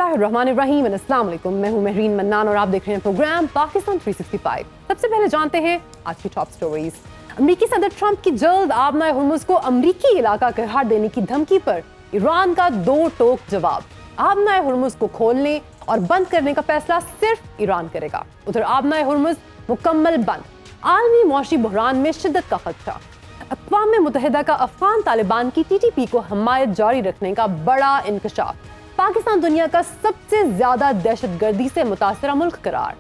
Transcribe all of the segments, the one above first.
बिस्मिल्लाहिर्रहमानिर्रहीम अस्सलाम वालेकुम। मैं हूं महरीन मन्नान और आप देख रहे हैं प्रोग्राम पाकिस्तान 365। सबसे पहले जानते हैं आज की टॉप स्टोरीज। अमेरिकी सदर ट्रंप की जल्द आबनाए हुर्मुज़ को अमेरिकी इलाका करार देने की धमकी पर ईरान का दो टोक जवाब। आबनाए हुर्मुज़ को खोलने और बंद करने का फैसला सिर्फ ईरान करेगा। उधर आबनाए हुर्मुज़ मुकम्मल बंद, आलमी मौशी बहरान में शिद्दत का खदशा। अक़वाम मुत्तहिदा का अफ़गान तालिबान की TTP को हमायत जारी रखने का बड़ा इंकशाफ। पाकिस्तान दुनिया का सबसे ज्यादा दहशतगर्दी से मुतासरा मुल्क करार।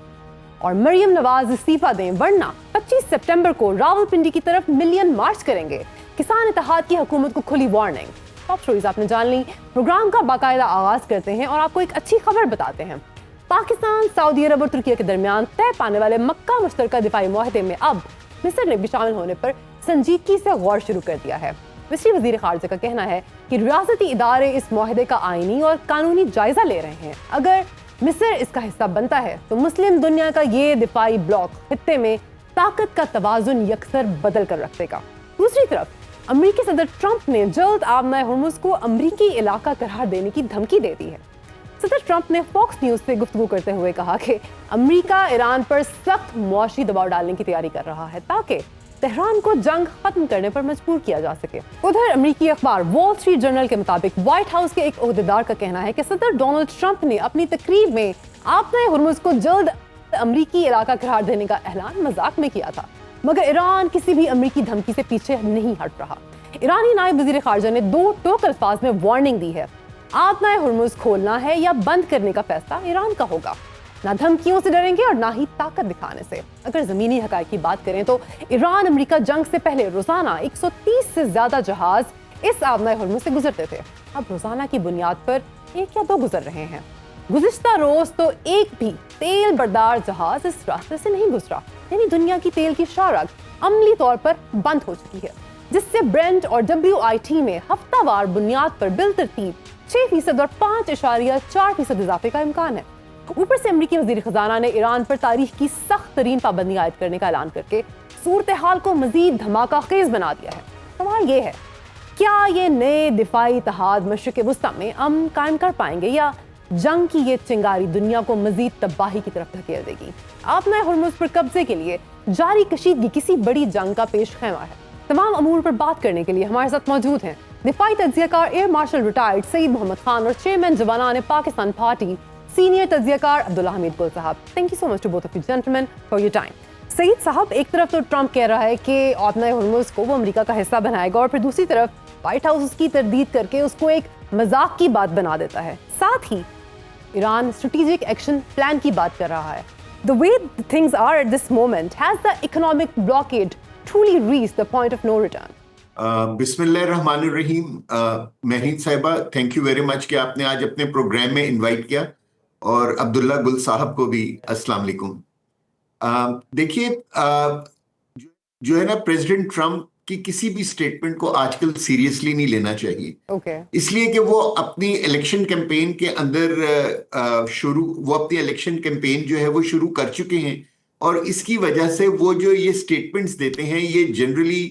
और मरियम नवाज इस्तीफा दें वरना 25 सितंबर को रावलपिंडी की तरफ मिलियन मार्च करेंगे। किसान इत्तेहाद की हुकूमत को खुली वार्निंग। टॉप स्टोरीज आपने जान ली। प्रोग्राम का बाकायदा आगाज करते हैं और आपको एक अच्छी खबर बताते हैं। पाकिस्तान, सऊदी अरब और तुर्की के दरमियान तय पाने वाले मक्का मुश्तरका दिफाई मुआहदे में अब मिस्र ने भी शामिल होने पर संजीदगी से गौर शुरू कर दिया है। मिस्री वज़ीर ख़ारिजा का कहना है कि रियासती इदारे इस मुआहदे का आईनी और कानूनी जायजा ले रहे हैं। अगर मिस्र इसका हिस्सा बनता है तो मुस्लिम दुनिया का ये दिफाई ब्लॉक खित्ते में ताकत का तवाज़ुन यकसर बदल कर रख देगा। दूसरी तरफ अमेरिकी सदर ट्रंप ने जल्द आबनाए हुर्मुज़ को अमेरिकी इलाका करार देने की धमकी दे दी है। सदर ट्रंप ने फॉक्स न्यूज़ से गुफ्तगू करते हुए कहा कि अमेरिका ईरान पर सख्त मौशी दबाव डालने की तैयारी कर रहा है ताकि तेहरान को जंग खत्म करने पर मजबूर किया जा सके। उधर अमेरिकी अखबार वॉल स्ट्रीट जर्नल के मुताबिक व्हाइट हाउस के एक ओहदेदार का कहना है कि सदर डोनाल्ड ट्रंप ने अपनी तकरीर में आबनाए हुर्मुज़ को जल्द अमेरिकी इलाका करार देने का ऐलान मजाक में किया था, मगर ईरान किसी भी अमेरिकी धमकी से पीछे नहीं हट रहा। ईरानी नायब वज़ीर ख़ारिजा ने दो टोक अल्फाज में वार्निंग दी है। आबनाए हुर्मुज़ खोलना है या बंद करने का फैसला ईरान का होगा। ना धमकियों से डरेंगे और ना ही ताकत दिखाने से। अगर ज़मीनी हक़ाइक़ की बात करें तो ईरान अमेरिका जंग से पहले रोज़ाना 130 से ज़्यादा जहाज़ इस आबनाए हुर्मुज़ से गुजरते थे। अब रोज़ाना की बुनियाद पर एक या दो गुजर रहे हैं। गुज़िश्ता रोज़ तो एक भी तेल बरदार जहाज़ इस रास्ते से नहीं गुजरा, यानी दुनिया की तेल की शारक अमली तौर पर बंद हो चुकी है, जिससे ब्रेंट और WIT में हफ्तावार बुनियाद पर बिलतरतीब 6% और 5.4% इजाफे का इम्कान है। ऊपर से अमेरिकी वज़ीर ख़ज़ाना ने ईरान पर तारीख की सख्त तरीन पाबंदी आयद करने का ऐलान करके सूरत हाल को मजीद धमाका खेज बना दिया है। सवाल ये है, क्या ये नए दिफाई इत्तेहाद मशरिक़ वुस्ता में अमन कायम कर पाएंगे या जंग की ये चिंगारी दुनिया को मजीद तबाही की तरफ धकेल देगी? आबनाए हुर्मुज़ पर कब्जे के लिए जारी कशीदगी किसी बड़ी जंग का पेश खैमा है। तमाम अमूर पर बात करने के लिए हमारे साथ मौजूद हैं दिफाई तज्ज़ियाकार air marshal retired Saeed Mohammad Khan और chairman Jawanan Pakistan party senior तज्ज़ियाकार Abdullah Hameed Gul sahab. Thank you so much to both of you gentleman for your time. Saeed sahab, एक तरफ तो ट्रंप कह रहा है कि आबनाए हुर्मुज़ को वो अमेरिका का हिस्सा बनाएगा और फिर दूसरी तरफ व्हाइट हाउस उसकी तरदीद करके उसको एक मजाक की बात बना देता है। साथ ही ईरान स्ट्रेटेजिक एक्शन प्लान की बात कर रहा है। The way things are at this moment, has the economic blockade truly reached the point of no return? बिस्मिल्लाहिर्रहमानिर्रहीम। महरीन साहिबा, थैंक यू वेरी मच कि आपने आज अपने प्रोग्राम में इनवाइट किया, और अब्दुल्ला गुल साहब को भी अस्सलाम वालेकुम। देखिए, जो है ना, प्रेसिडेंट ट्रंप की किसी भी स्टेटमेंट को आजकल सीरियसली नहीं लेना चाहिए। इसलिए कि वो अपनी इलेक्शन कैंपेन के अंदर वो अपनी इलेक्शन कैंपेन जो है वो शुरू कर चुके हैं, और इसकी वजह से वो जो ये स्टेटमेंट्स देते हैं ये जनरली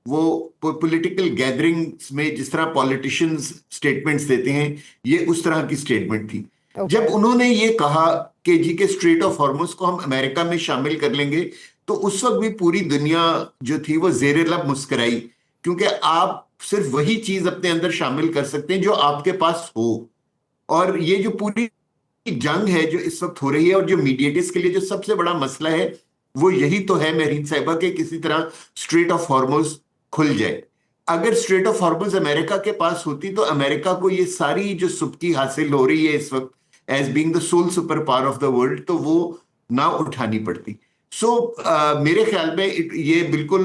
वो पॉलिटिकल गैदरिंग्स में जिस तरह पॉलिटिशियंस स्टेटमेंट्स देते हैं, ये उस तरह की स्टेटमेंट थी। जब उन्होंने ये कहा कि जी के स्ट्रेट ऑफ हॉर्मुज़ को हम अमेरिका में शामिल कर लेंगे, तो उस वक्त भी पूरी दुनिया जो थी वो ज़ेरे लब मुस्कराई, क्योंकि आप सिर्फ वही चीज अपने अंदर शामिल कर सकते हैं जो आपके पास हो। और ये जो पूरी जंग है जो इस वक्त हो रही है, और जो मीडिएटर्स के लिए जो सबसे बड़ा मसला है वो यही तो है महरीन साहिबा, के किसी तरह स्ट्रेट ऑफ हॉर्मुज़ खुल जाए। अगर स्ट्रेट ऑफ हॉर्मुज़ अमेरिका के पास होती तो अमेरिका को ये सारी जो सुबकी हासिल हो रही है इस वक्त as being the sole super power of the world, तो वो ना उठानी पड़ती। मेरे ख्याल में ये बिल्कुल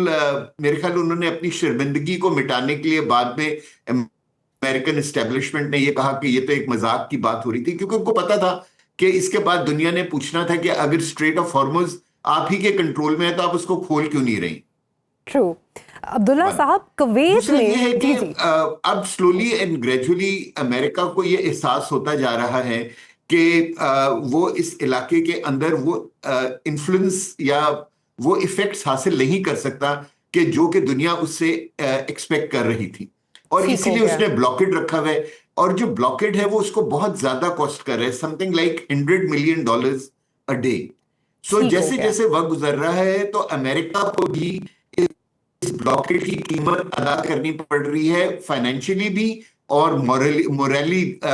मेरे ख्याल उन्होंने अपनी शर्मिंदगी को मिटाने के लिए बाद में अमेरिकन एस्टेब्लिशमेंट ने ये कहा कि ये तो एक मजाक की बात हो रही थी, क्योंकि उनको पता था कि इसके बाद दुनिया ने पूछना था कि अगर स्ट्रेट ऑफ हॉर्मुज़ आप ही के कंट्रोल में है तो आप उसको खोल क्यों नहीं रही। ट्रू। अब्दुल्ला साहब, कुवैत में ये है कि अब स्लोली एंड ग्रेजुअली अमेरिका को ये एहसास होता जा रहा है कि वो इस इलाके के अंदर वो इन्फ्लुएंस या वो इफेक्ट्स हासिल नहीं कर सकता कि जो कि दुनिया उससे एक्सपेक्ट कर रही थी, और इसीलिए उसने ब्लॉकेड रखा हुआ है। اور جو بلاکیڈ ہے وہ اس کو بہت زیادہ کاسٹ کر رہا ہے, something like $100 million a day. سو جیسے جیسے وقت گزر رہا ہے تو امریکہ کو بھی اس بلاکیڈ کی قیمت ادا کرنی پڑ رہی ہے, فائنینشلی بھی اور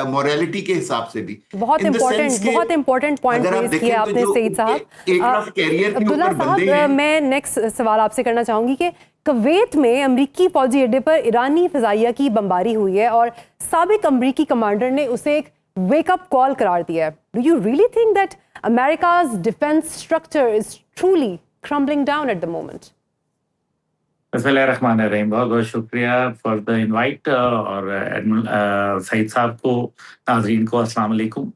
موریلٹی کے حساب سے بھی. بہت امپورٹنٹ پوائنٹ ریز کیا آپ نے سعید صاحب. عبداللہ صاحب, میں نیکسٹ سوال آپ سے کرنا چاہوں گی کہ کویت میں امریکی فوجی اڈے پر ایرانی فضائیہ کی بمباری ہوئی ہے اور سابق امریکی کمانڈر نے اسے ایک ویک اپ کال قرار دیا ہے. Do you really think that America's defense structure is truly crumbling down at the moment? بسم اللہ الرحمن الرحیم. بہت بہت شکریہ فار دا انوائٹ, اور سعید صاحب کو, ناظرین کو السلام علیکم.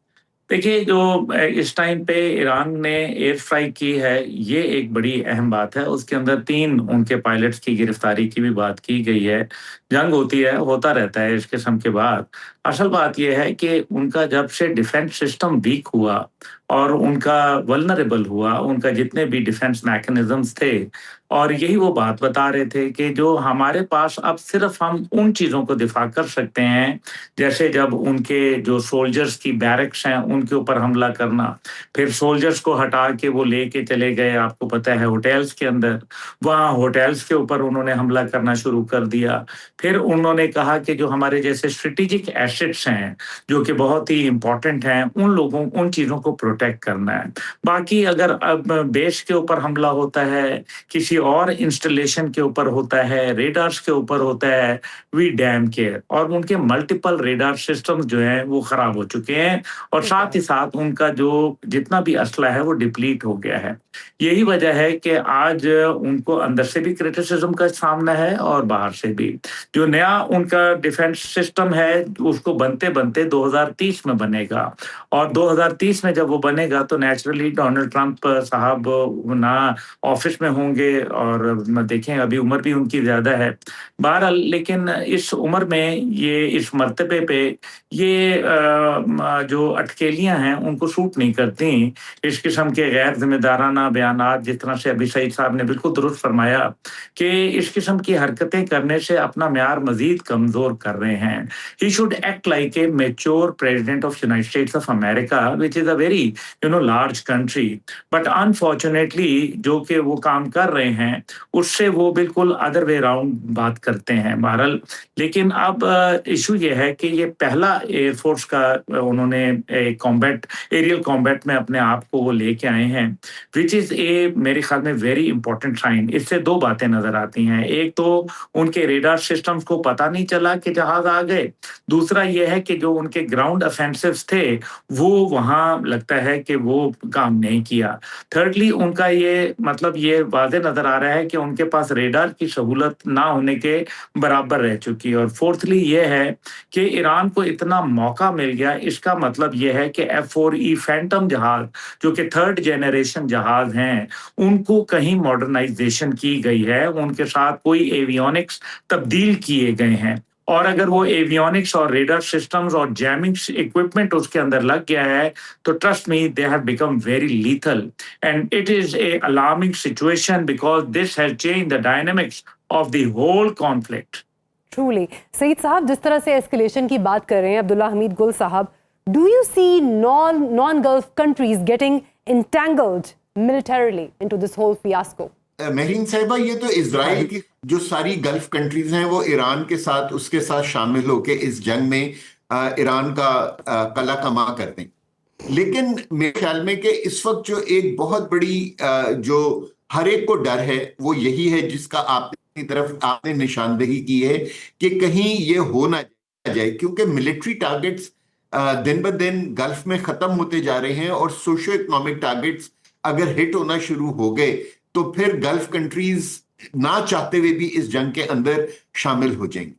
دیکھیے, جو اس ٹائم پہ ایران نے ایئر اسٹرائک کی ہے یہ ایک بڑی اہم بات ہے. اس کے اندر 3 ان کے پائلٹس کی گرفتاری کی بھی بات کی گئی ہے. جنگ ہوتی ہے, ہوتا رہتا ہے اس قسم کے بعد. اصل بات یہ ہے کہ ان کا جب سے ڈیفنس سسٹم ویک ہوا اور ان کا ولنریبل ہوا, ان کا جتنے بھی ڈیفنس میکنزمز تھے, اور یہی وہ بات بتا رہے تھے کہ جو ہمارے پاس اب صرف ہم ان چیزوں کو دفاع کر سکتے ہیں, جیسے جب ان کے جو سولجرز کی بیرکس ہیں ان کے اوپر حملہ کرنا, پھر سولجرز کو ہٹا کے وہ لے کے چلے گئے آپ کو پتہ ہے ہوٹلز کے اندر, وہاں ہوٹلز کے اوپر انہوں نے حملہ کرنا شروع کر دیا. پھر انہوں نے کہا کہ جو ہمارے جیسے اسٹریٹجک ایسٹس ہیں جو کہ بہت ہی امپورٹنٹ ہیں, ان چیزوں کو پروٹیکٹ کرنا ہے. باقی اگر اب بیس کے اوپر حملہ ہوتا ہے, کسی اور انسٹالیشن کے اوپر ہوتا ہے, ریڈارز کے اوپر ہوتا ہے, وی ڈیم کیئر. اور ان کے ملٹیپل ریڈار سسٹمز جو ہیں وہ خراب ہو چکے ہیں, اور ساتھ ہی ساتھ ان کا جو جتنا بھی اسلحہ ہے وہ ڈپلیٹ ہو گیا ہے. یہی وجہ ہے کہ آج ان کو اندر سے بھی کرٹیسزم کا سامنا ہے اور باہر سے بھی. جو نیا ان کا ڈیفنس سسٹم ہے اس کو بنتے بنتے 2030 میں بنے گا, اور 2030 میں جب وہ بنے گا تو نیچرلی ڈونلڈ ٹرمپ صاحب نہ آفس میں ہوں گے, اور دیکھیں ابھی عمر بھی ان کی زیادہ ہے. بہرحال لیکن اس عمر میں یہ اس مرتبے پہ یہ جو اٹکیلیاں ہیں ان کو سوٹ نہیں کرتی. اس قسم کے غیر ذمہ دارانہ بیانات, جس طرح سے ابھی سعید صاحب نے بالکل درست فرمایا کہ اس قسم کی حرکتیں کرنے سے اپنا معیار مزید کمزور کر رہے ہیں. He should act like a mature president of United States of America, which is a very large country. But unfortunately جو کہ وہ کام کر رہے ہیں اس سے وہ بالکل ادر وے راؤنڈ بات کرتے ہیں. بہرحال لیکن اب ایشو یہ ہے کہ یہ پہلا ایئر فورس کا انہوں نے کامبیٹ, ایریل کامبیٹ میں اپنے آپ کو وہ لے کے آئے ہیں, وچ از اے میرے خیال میں ویری امپورٹنٹ سائن. اس سے 2 باتیں نظر آتی ہیں. ایک تو ان کے ریڈار سسٹمز کو پتہ نہیں چلا کہ جہاز آ گئے, دوسرا یہ ہے کہ جو ان کے گراؤنڈ افینسوز تھے وہ وہاں لگتا ہے کہ وہ کام نہیں کیا. تھرڈلی ان کا یہ مطلب یہ واضح نظر آ رہا ہے کہ ان کے پاس ریڈار کی سہولت نہ ہونے کے برابر رہ چکی. اور فورتھلی یہ ہے کہ ایران کو اتنا موقع مل گیا, اس کا مطلب یہ ہے کہ F-4E فینٹم جہاز جو کہ 3rd جنریشن جہاز ہیں ان کو کہیں ماڈرنائزیشن کی گئی ہے, ان کے ساتھ کوئی ایویونکس تبدیل کیے گئے ہیں, اور اگر وہ ایویونکس اور ریڈار سسٹمز اور جیمنگ اکوپمنٹ اس کے اندر لگ گیا ہے تو trust me they have become very lethal, and it is a alarming situation because this has change the dynamics of the whole conflict. Truly. Saeed sahab, جس طرح سے اسکلیشن کی بات کر رہے ہیں عبداللہ Hameed Gul sahab, do you see non Gulf countries getting entangled militarily into this whole fiasco? Mehreen sahiba, یہ تو اسرائیل کی جو ساری گلف کنٹریز ہیں وہ ایران کے ساتھ اس کے ساتھ شامل ہو کے اس جنگ میں ایران کا کلا کما کرتے ہیں. لیکن میرے خیال میں کہ اس وقت جو ایک بہت بڑی جو ہر ایک کو ڈر ہے وہ یہی ہے جس کا آپ کی طرف آپ نے نشاندہی کی ہے کہ کہیں یہ ہو نہ جائے, کیونکہ ملٹری ٹارگٹس دن بدن گلف میں ختم ہوتے جا رہے ہیں, اور سوشو اکنامک ٹارگٹس اگر ہٹ ہونا شروع ہو گئے تو پھر گلف کنٹریز نہ چاہتے ہوئے بھی اس جنگ کے اندر شامل ہو جائیں گے.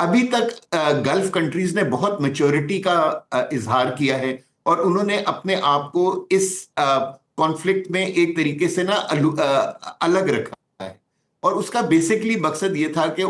ابھی تک گلف کنٹریز نے بہت میچورٹی کا اظہار کیا ہے, اور انہوں نے اپنے آپ کو اس کانفلکٹ میں ایک طریقے سے نا الگ رکھا ہے, اور اس کا بیسکلی مقصد یہ تھا کہ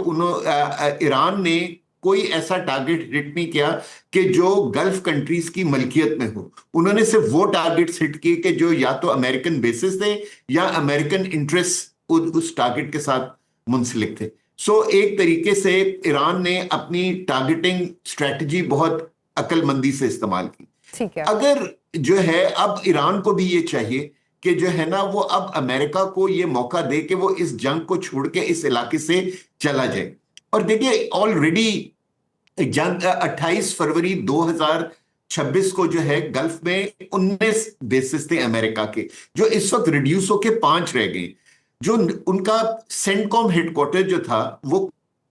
ایران نے کوئی ایسا ٹارگٹ ہٹ نہیں کیا کہ جو گلف کنٹریز کی ملکیت میں ہو. انہوں نے صرف وہ ٹارگٹس ہٹ کیے کہ جو یا تو امریکن بیسز تھے یا امریکن انٹرسٹ اس ٹارگٹ کے ساتھ منسلک تھے. سو ایک طریقے سے ایران نے اپنی ٹارگٹنگ اسٹریٹجی بہت अक्लमंदी से इस्तेमाल की। ठीक है। अगर जो है अब ईरान को भी ये चाहिए कि जो है ना वो अब अमेरिका को ये मौका दे कि वो इस जंग को छोड़ के इस इलाके से चला जाए। और देखिए ऑलरेडी जंग 28 फरवरी 2026 को जो है गल्फ में 19 बेसिस थे अमेरिका के, जो इस वक्त रिड्यूस होके 5 रह गए। जो उनका सेंटकॉम हेडक्वार्टर जो था वो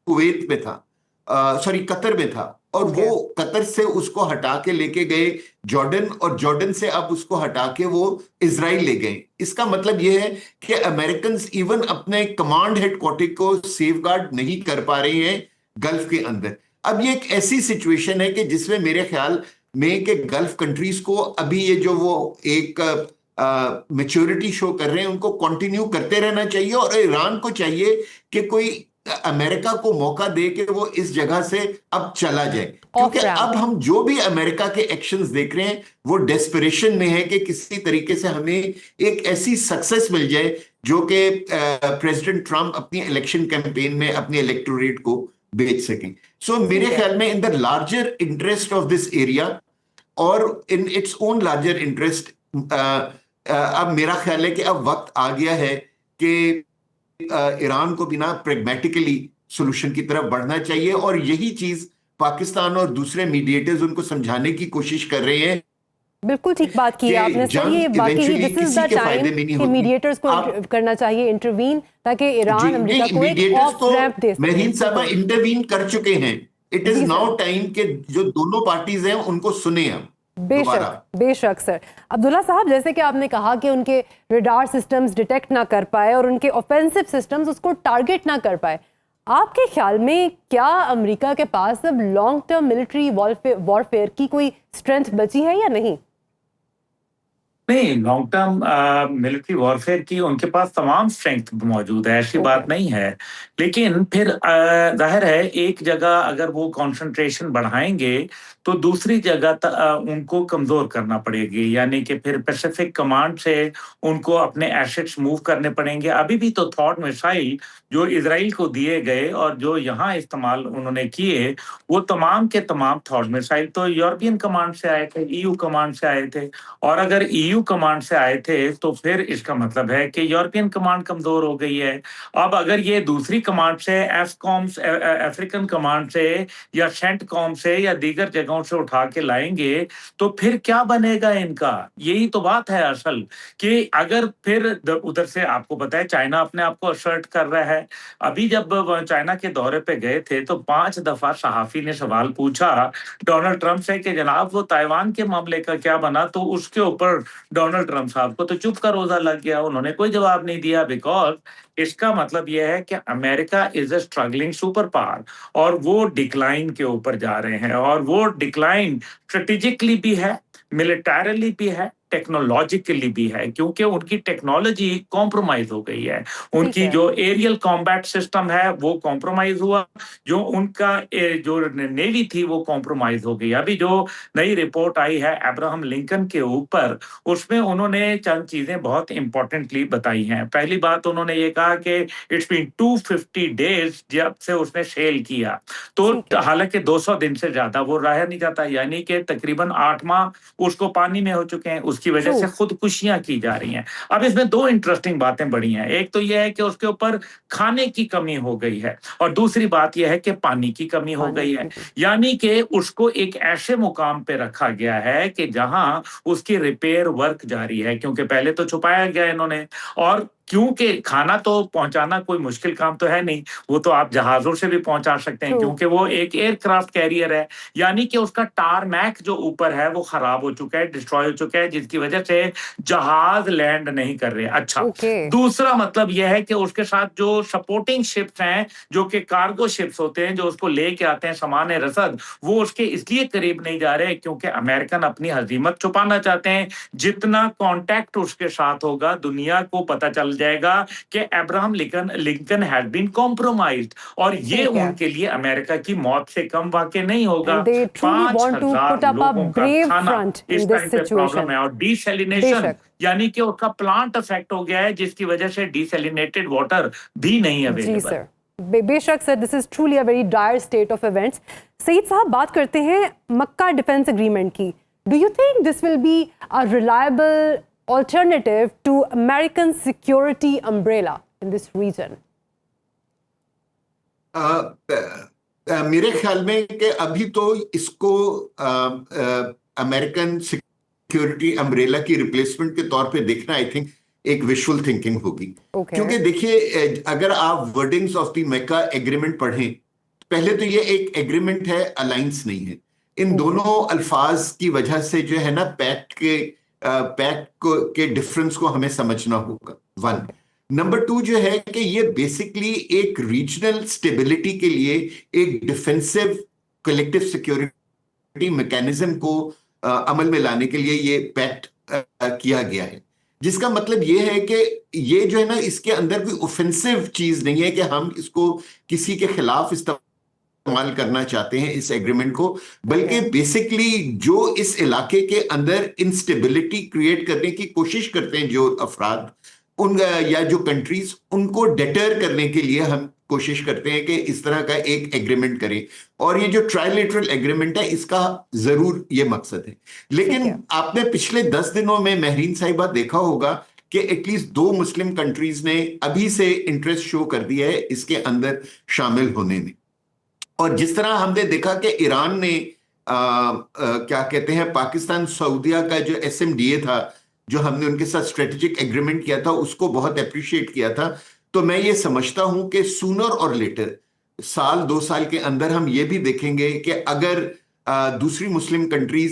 कुवैत में था, सॉरी कतर में था, और वो कतर से उसको हटा के लेके गए जॉर्डन, और जॉर्डन से अब उसको हटा के वो इजराइल ले गए। इसका मतलब ये है कि अमेरिकन इवन अपने कमांड हेडक्वार्टर को सेफगार्ड नहीं कर पा रहे हैं गल्फ के अंदर। अब ये एक ऐसी सिचुएशन है कि जिसमें मेरे ख्याल में कि गल्फ कंट्रीज को अभी ये जो वो एक मैच्योरिटी शो कर रहे हैं उनको कंटिन्यू करते रहना चाहिए, और ईरान को चाहिए कि कोई अमेरिका को मौका दे कि वो इस जगह से अब चला जाए, क्योंकि अब हम जो भी अमेरिका के एक्शंस देख रहे हैं वो डेस्परेशन में है कि किसी तरीके से हमें एक ऐसी सक्सेस मिल जाए जो कि प्रेसिडेंट ट्रम्प अपनी इलेक्शन कैंपेन में अपने इलेक्टोरेट को बेच सकें। सो मेरे ख्याल में in the larger interest of this area और in its own larger interest, अब मेरा ख्याल है कि अब वक्त आ गया है कि ईरान को बिना प्रेगमेटिकली सॉल्यूशन की तरफ बढ़ना चाहिए, और यही चीज पाकिस्तान और दूसरे मीडिएटर्स उनको समझाने की कोशिश कर रहे हैं। बिल्कुल ठीक बात की आपने सर, ये वाकई दिस इज द टाइम कि मीडिएटर्स को करना चाहिए इंटरवीन, ताकि ईरान अमेरिका को एक ऑफ रैंप दे सके। मेहरीन साहब इंटरवीन कर चुके हैं, इट इज नाउ टाइम कि जो दोनों पार्टीज हैं उनको सुने हम। बेशक बेशक सर। अब्दुल्ला साहब, जैसे कि आपने कहा कि उनके रडार सिस्टम्स डिटेक्ट ना कर पाए और उनके ऑफेंसिव सिस्टम्स उसको टारगेट ना कर पाए, आपके ख्याल में क्या अमेरिका के पास अब लॉन्ग टर्म मिलिट्री वॉरफेयर की कोई स्ट्रेंथ बची है या नहीं? नहीं, लॉन्ग टर्म मिलिट्री वॉरफेयर की उनके पास तमाम स्ट्रेंथ मौजूद है, ऐसी बात नहीं है। लेकिन फिर जाहिर है एक जगह अगर वो कंसंट्रेशन बढ़ाएंगे तो दूसरी जगह उनको कमजोर करना पड़ेगी, यानी कि फिर पैसिफिक कमांड से उनको अपने एसेट्स मूव करने पड़ेंगे। अभी भी तो थॉट मिसाइल जो इजराइल को दिए गए और जो यहाँ इस्तेमाल उन्होंने किए, वो तमाम के तमाम थॉट मिसाइल तो यूरोपियन कमांड से आए थे, ईयू कमांड से आए थे। और अगर ईयू कमांड से आए थे तो फिर इसका मतलब है कि यूरोपियन कमांड कमजोर हो गई है। अब अगर ये दूसरी कमांड से अफ्रीकन कमांड से या सेंटकॉम से या दीगर जगहों से उठा के लाएंगे तो फिर क्या बनेगा इनका? यही तो बात है असल, कि अगर फिर उधर से आपको पता है चाइना अपने आप को असर्ट कर रहा है। अभी जब चाइना के दौरे पे गए थे तो 5 दफा सहाफी ने सवाल पूछा डोनाल्ड ट्रंप से कि जनाब वो ताइवान के मामले का क्या बना, तो उसके ऊपर डोनाल्ड ट्रंप साहब को तो चुप का रोजा लग गया, उन्होंने कोई जवाब नहीं दिया। बिकॉज इसका मतलब यह है कि America is a struggling super power और वो डिक्लाइन के ऊपर जा रहे हैं, और वो डिक्लाइन स्ट्रेटेजिकली भी है, मिलिटरीली भी है, टेक्नोलॉजिकली भी है, क्योंकि उनकी टेक्नोलॉजी कॉम्प्रोमाइज हो गई है। उनकी जो एरियल कॉम्बैट सिस्टम है वो कॉम्प्रोमाइज हुआ, जो उनका जो नेवी थी वो कॉम्प्रोमाइज हो गई। अभी जो नई रिपोर्ट आई है अब्राहम लिंकन के ऊपर, उसमें उन्होंने चंद चीजें बहुत इंपॉर्टेंटली बताई हैं। पहली बात उन्होंने ये कहा कि इट्स बीन 250 डेज जब से उसने सेल किया, तो हालांकि 200 दिन से ज्यादा वो रहा नहीं जाता, यानी कि तकरीबन 8 माह उसको पानी में हो चुके हैं, उसकी वजह से खुदकुशियां की जा रही हैं। अब इसमें 2 इंटरेस्टिंग बातें बड़ी हैं। एक तो यह है कि उसके ऊपर खाने की कमी हो गई है, और दूसरी बात यह है कि पानी की कमी हो गई है, यानी कि उसको एक ऐसे मुकाम पे रखा गया है कि जहां उसकी रिपेयर वर्क जारी है, क्योंकि पहले तो छुपाया गया इन्होंने। और क्योंकि खाना तो पहुंचाना कोई मुश्किल काम तो है नहीं, वो तो आप जहाजों से भी पहुंचा सकते हैं, क्योंकि वो एक एयरक्राफ्ट कैरियर है, यानी कि उसका टारमैक जो ऊपर है वो खराब हो चुका है, डिस्ट्रॉय हो चुका है, जिसकी वजह से जहाज लैंड नहीं कर रहे। अच्छा, दूसरा मतलब यह है कि उसके साथ जो सपोर्टिंग शिप्स हैं, जो कि कार्गो शिप्स होते हैं, जो उसको लेके आते हैं सामान रसद, वो उसके इसलिए करीब नहीं जा रहे क्योंकि अमेरिकन अपनी हजीमत छुपाना चाहते हैं। जितना कॉन्टैक्ट उसके साथ होगा, दुनिया को पता चल जाएगा कि Abraham Lincoln had been compromised, और ये उनके लिए अमेरिका की मौत से कम वाकई नहीं होगा। 5,000 लोगों का खाना इस टाइम पे प्रॉब्लम है। और डिसैलिनेशन, यानी कि उसका प्लांट अफेक्ट हो गया है, जिसकी वजह से डिसैलिनेटेड वाटर भी नहीं अवेलेबल। बेशक sir, this is truly a very dire state of events. Saeed साहब, बात करते हैं मक्का डिफेंस एग्रीमेंट की. Do you think this will be a reliable alternative to American security umbrella in this region? मेरे ख्याल में कि अभी तो इसको अमेरिकन सिक्योरिटी अम्ब्रेला की रिप्लेसमेंट के तौर पे देखना आई थिंक एक विजुअल थिंकिंग होगी. क्योंकि देखिए, अगर आप wordings of the Mecca agreement पढ़ें, पहले तो ये एक एग्रीमेंट है, अलायंस नहीं है. इन दोनों अल्फाज की वजह से जो है ना, पैक्ट के डिफरेंस को हमें समझना होगा. 1. नंबर 2 जो है कि ये बेसिकली एक रीजनल स्टेबिलिटी के लिए एक डिफेंसिव कलेक्टिव सिक्योरिटी मैकेनिज्म को अमल में लाने के लिए ये पैक्ट किया गया है. जिसका मतलब ये है कि ये जो है ना, इसके अंदर कोई ऑफेंसिव चीज नहीं है कि हम इसको किसी के खिलाफ इस्तेमाल करना चाहते हैं इस एग्रीमेंट को, बल्कि बेसिकली जो इस इलाके के अंदर इंस्टेबिलिटी क्रिएट करने की कोशिश करते हैं जो अफराद उन या जो कंट्रीज, उनको डेटर करने के लिए हम कोशिश करते हैं कि इस तरह का एक एग्रीमेंट करें. और ये जो ट्राइलेटरल एग्रीमेंट है, इसका जरूर ये मकसद है. लेकिन आपने पिछले 10 दिनों में महरीन साहिबा देखा होगा कि एटलीस्ट 2 मुस्लिम कंट्रीज ने अभी से इंटरेस्ट शो कर दिया है इसके अंदर शामिल होने में. और जिस तरह हमने देखा कि ईरान ने क्या कहते हैं, पाकिस्तान सऊदिया का जो SMDA था, जो हमने उनके साथ स्ट्रेटेजिक एग्रीमेंट किया था, उसको बहुत अप्रिशिएट किया था. तो मैं ये समझता हूं कि सूनर और लेटर, 1-2 साल के अंदर हम ये भी देखेंगे कि अगर दूसरी मुस्लिम कंट्रीज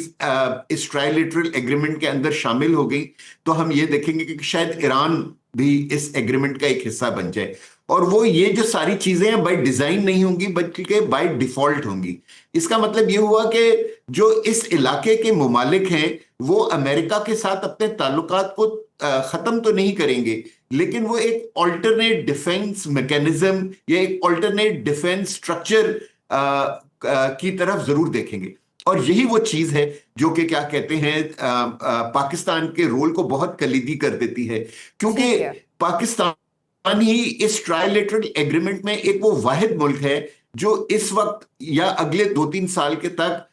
इस ट्राइलेटरल एग्रीमेंट के अंदर शामिल हो गई, तो हम ये देखेंगे कि शायद ईरान भी इस एग्रीमेंट का एक हिस्सा बन जाए. और वो ये जो सारी चीजें हैं बाय डिजाइन नहीं होंगी, बल्कि बाय डिफॉल्ट होंगी. इसका मतलब ये हुआ कि जो इस इलाके के मुमालिक हैं, वो अमेरिका के साथ अपने ताल्लुकात को खत्म तो नहीं करेंगे, लेकिन वो एक ऑल्टरनेट डिफेंस मैकेनिज्म या एक ऑल्टरनेट डिफेंस स्ट्रक्चर की तरफ जरूर देखेंगे. और यही वो चीज है जो कि क्या कहते हैं, पाकिस्तान के रोल को बहुत कलीदी कर देती है. क्योंकि पाकिस्तान ही इस ट्राइलेटरल एग्रीमेंट में एक वो वाहिद मुल्क है जो इस वक्त या अगले 2-3 साल के तक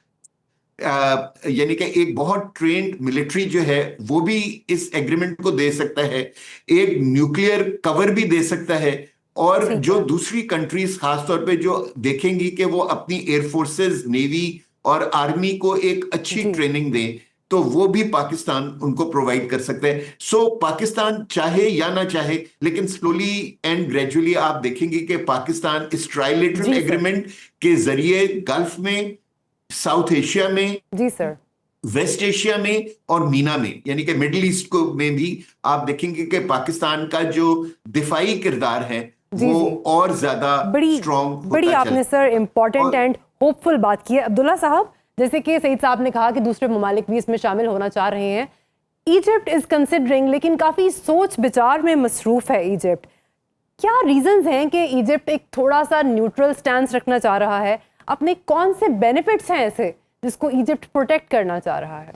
यानी कि एक बहुत ट्रेंड मिलिट्री जो है वो भी इस एग्रीमेंट को दे सकता है, एक न्यूक्लियर कवर भी दे सकता है. और जो दूसरी कंट्रीज खासतौर पे जो देखेंगी कि वो अपनी एयरफोर्सेस, नेवी और आर्मी को एक अच्छी ट्रेनिंग दें, तो वो भी पाकिस्तान उनको प्रोवाइड कर सकते हैं. सो पाकिस्तान चाहे या ना चाहे, लेकिन स्लोली एंड ग्रेजुअली आप देखेंगे कि पाकिस्तान इस ट्राइलेटरल एग्रीमेंट के जरिए गल्फ में, साउथ एशिया में, जी सर, वेस्ट एशिया में और मीना में, यानी कि मिडिल ईस्ट को में भी आप देखेंगे कि पाकिस्तान का जो दिफाई किरदार है वो और ज्यादा स्ट्रॉन्ग. बड़ी आपने सर इंपॉर्टेंट एंड होपफुल बात की है. अब्दुल्ला साहब, जैसे कि सईद साहब ने कहा कि दूसरे ममालिक भी इसमें शामिल होना चाह रहे हैं. इजिप्ट इज कंसिडरिंग, लेकिन काफी सोच विचार में मसरूफ है इजिप्ट. क्या रीजंस हैं कि इजिप्ट एक थोड़ा सा न्यूट्रल स्टैंस रखना चाह रहा है? अपने कौन से बेनिफिट्स हैं ऐसे जिसको इजिप्ट प्रोटेक्ट करना चाह रहा है?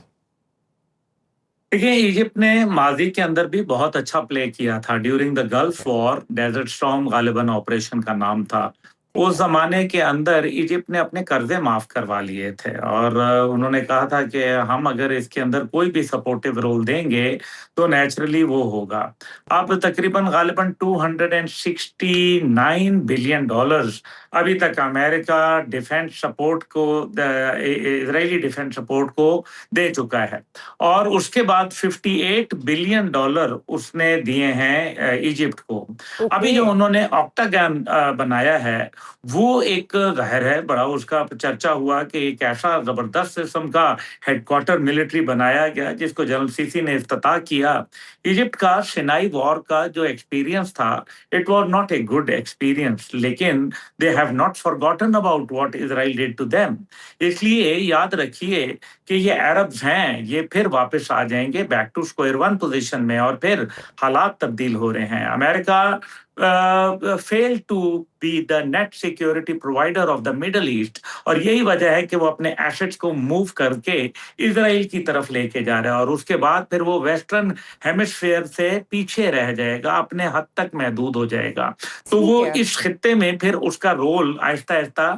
देखिए, इजिप्ट ने माजी के अंदर भी बहुत अच्छा प्ले किया था. During the Gulf War, Desert Storm गालिबन ऑपरेशन का नाम था. उस जमाने के अंदर इजिप्ट ने अपने कर्जे माफ करवा लिए थे और उन्होंने कहा था कि हम अगर इसके अंदर कोई भी सपोर्टिव रोल देंगे तो नेचुरली वो होगा. अब तकरीबन गालिबन $269 बिलियन अभी तक अमेरिका डिफेंस सपोर्ट को, इजरायली डिफेंस सपोर्ट को दे चुका है. और उसके बाद $58 बिलियन उसने दिए हैं इजिप्ट को. अभी जो उन्होंने ऑक्टागन बनाया है वो एक गहर है बड़ा. उसका चर्चा हुआ कि एक ऐसा जबरदस्त किस्म का हेडक्वार्टर मिलिट्री बनाया गया जिसको जनरल सीसी ने इफ्तिताह किया. इजिप्ट का सिनाई वॉर का जो एक्सपीरियंस था, it was not a good experience, लेकिन they have not forgotten about what Israel did to them. इसलिए याद रखिए कि ये अरब्स हैं, ये फिर वापस आ जाएंगे back to square one position में और फिर हालात तब्दील हो रहे हैं. America failed to be the net security provider of the Middle East, और यही वजह है कि वो अपने एसेट्स को मूव करके इजराइल की तरफ लेके जा रहा है, और उसके बाद फिर वो वेस्टर्न हेमिस्फीयर से पीछे रह जाएगा, अपने हद तक महदूद हो जाएगा। तो ठीक वो है। इस खित्ते में फिर उसका रोल आहिस्ता आहिस्ता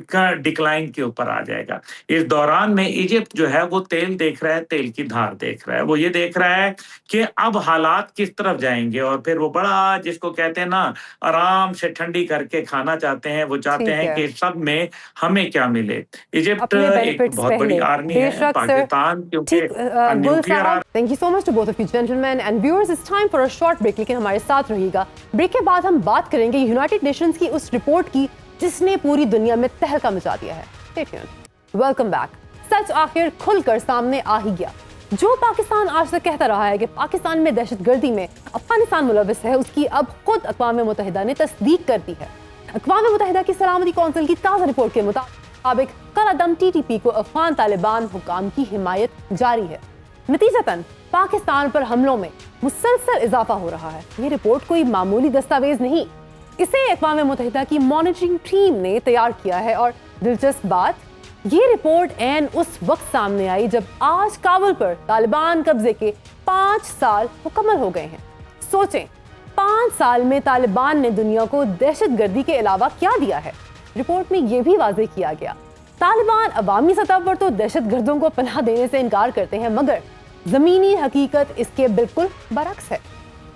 का डिक्लाइन के ऊपर आ जाएगा। इस दौरान में इजिप्ट जो है वो तेल देख रहा है, तेल की धार देख रहा है, वो ये देख रहा है कि अब हालात किस तरफ जाएंगे, और फिर वो बड़ा जिसको कहते हैं ना आराम से ठंडी करके खाना चाहते हैं, वो चाहते ठीक हैं है। कि सब में हमें क्या मिले। इजिप्ट अपने एक बेनिफिट्स बहुत बड़ी पहले आर्मी है, बेशक सर। पाकिस्तान क्योंकि ठीक गुल न्यूक्लियर साहब, thank you so much to both of you gentleman and viewers. It's time for a short break, लेकिन हमारे साथ रहिएगा। ब्रेक के बाद हम बात करेंगे यूनाइटेड नेशंस की उस रिपोर्ट की जिसने पूरी दुनिया में तहलका मचा दिया है। Stay tuned. Welcome back. सच आखिर खुलकर सामने आ ही गया। जो पाकिस्तान आज तक कहता रहा है कि पाकिस्तान में दहशतगर्दी में अफगानिस्तान मुलविस है, उसकी अब खुद अक़वाम मुत्तहिदा ने तस्दीक कर दी है। अक़वाम मुत्तहिदा की सलामती कौंसिल की ताज़ा रिपोर्ट के मुताबिक कलअदम टीटीपी को अफगान तालिबान हुकाम की हिमायत जारी है। नतीजतन पाकिस्तान पर हमलों में मुसलसल इजाफा हो रहा है। ये रिपोर्ट कोई मामूली दस्तावेज नहीं, इसे अक़वाम मुत्तहिदा की मॉनिटरिंग टीम ने तैयार किया है। और दिलचस्प बात, ये रिपोर्ट ऐन उस वक्त सामने आई जब आज काबुल पर तालिबान कब्जे के 5 साल मुकम्मल हो गए हैं। सोचें, 5 साल में तालिबान ने दुनिया को दहशतगर्दी के अलावा क्या दिया है। रिपोर्ट में यह भी वाज़ेह किया गया, तालिबान अवामी सतह पर तो दहशतगर्दों को पनाह देने से इनकार करते हैं, मगर जमीनी हकीकत इसके बिल्कुल बरक्स है।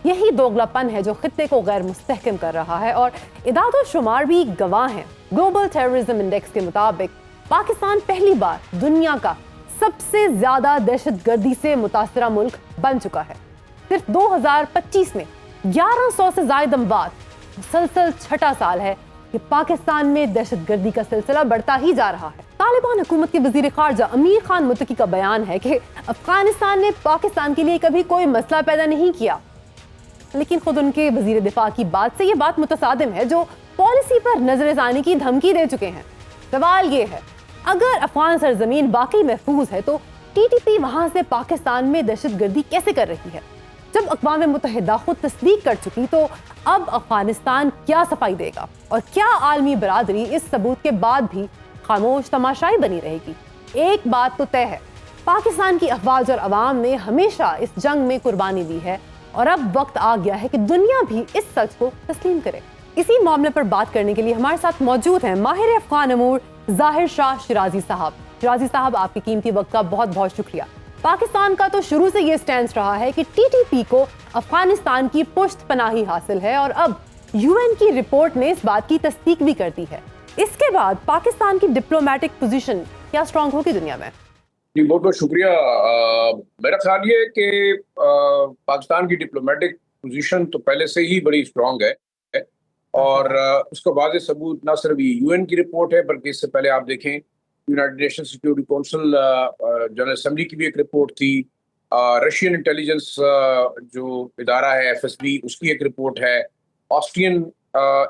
यही दोगलापन है जो खित्ते को गैर मुस्तहकम कर रहा है, और इदाद शुमार भी गवाह हैं। ग्लोबल टेररिज्म इंडेक्स के मुताबिक पाकिस्तान पहली बार दुनिया का सबसे ज्यादा दहशतगर्दी से मुतासरा मुल्क बन चुका है। सिर्फ 2025 में 1100 से ज्यादा अमवात, मुसलसल छठा साल है कि पाकिस्तान में दहशतगर्दी का सिलसिला बढ़ता ही जा रहा है। तालिबान हुकूमत के वजीर खारजा अमीर खान मुत्तकी का बयान है कि अफगानिस्तान ने पाकिस्तान के लिए कभी कोई मसला पैदा नहीं किया, लेकिन खुद उनके वजीर दिफा की बात से ये बात मुतसादिम है, जो पॉलिसी पर नजरसानी की धमकी दे चुके हैं। सवाल ये है, अगर अफगान सरजमीन वाकई महफूज है तो टीटीपी वहां से पाकिस्तान में दहशतगर्दी कैसे कर रही है? जब अक़वाम मुत्तहिदा खुद तस्दीक कर चुकी, तो अब अफगानिस्तान क्या सफाई देगा? और क्या आलमी बरादरी इस सबूत के बाद भी खामोश तमाशाई बनी रहेगी? एक बात तो तय है, पाकिस्तान की अफवाज और अवाम ने हमेशा इस जंग में कुर्बानी दी है, और अब वक्त आ गया है कि दुनिया भी इस सच को तस्लीम करे। इसी मामले पर बात करने के लिए हमारे साथ मौजूद हैं माहिर अफगान अमूर जाहिर शाह शिराजी साहब। शिराजी साहब, आपके कीमती वक्त का बहुत बहुत शुक्रिया। पाकिस्तान का तो शुरू से ये स्टैंड रहा है कि टीटीपी को अफगानिस्तान की पुश्त पनाही हासिल है, और अब यूएन की रिपोर्ट ने इस बात की तस्दीक भी कर दी है। इसके बाद पाकिस्तान की डिप्लोमेटिक पोजीशन क्या स्ट्रांग होगी दुनिया में? जी, बहुत बहुत शुक्रिया। मेरा ख्याल ये है कि पाकिस्तान की डिप्लोमेटिक पोजीशन तो पहले से ही बड़ी स्ट्रांग है, और उसका वाज़ेह सबूत ना सिर्फ ये यूएन की रिपोर्ट है, बल्कि इससे पहले आप देखें United nation security council general assembly की भी एक रिपोर्ट थी, रशियन इंटेलिजेंस जो इदारा है एफएसबी, उसकी एक रिपोर्ट है, ऑस्ट्रियन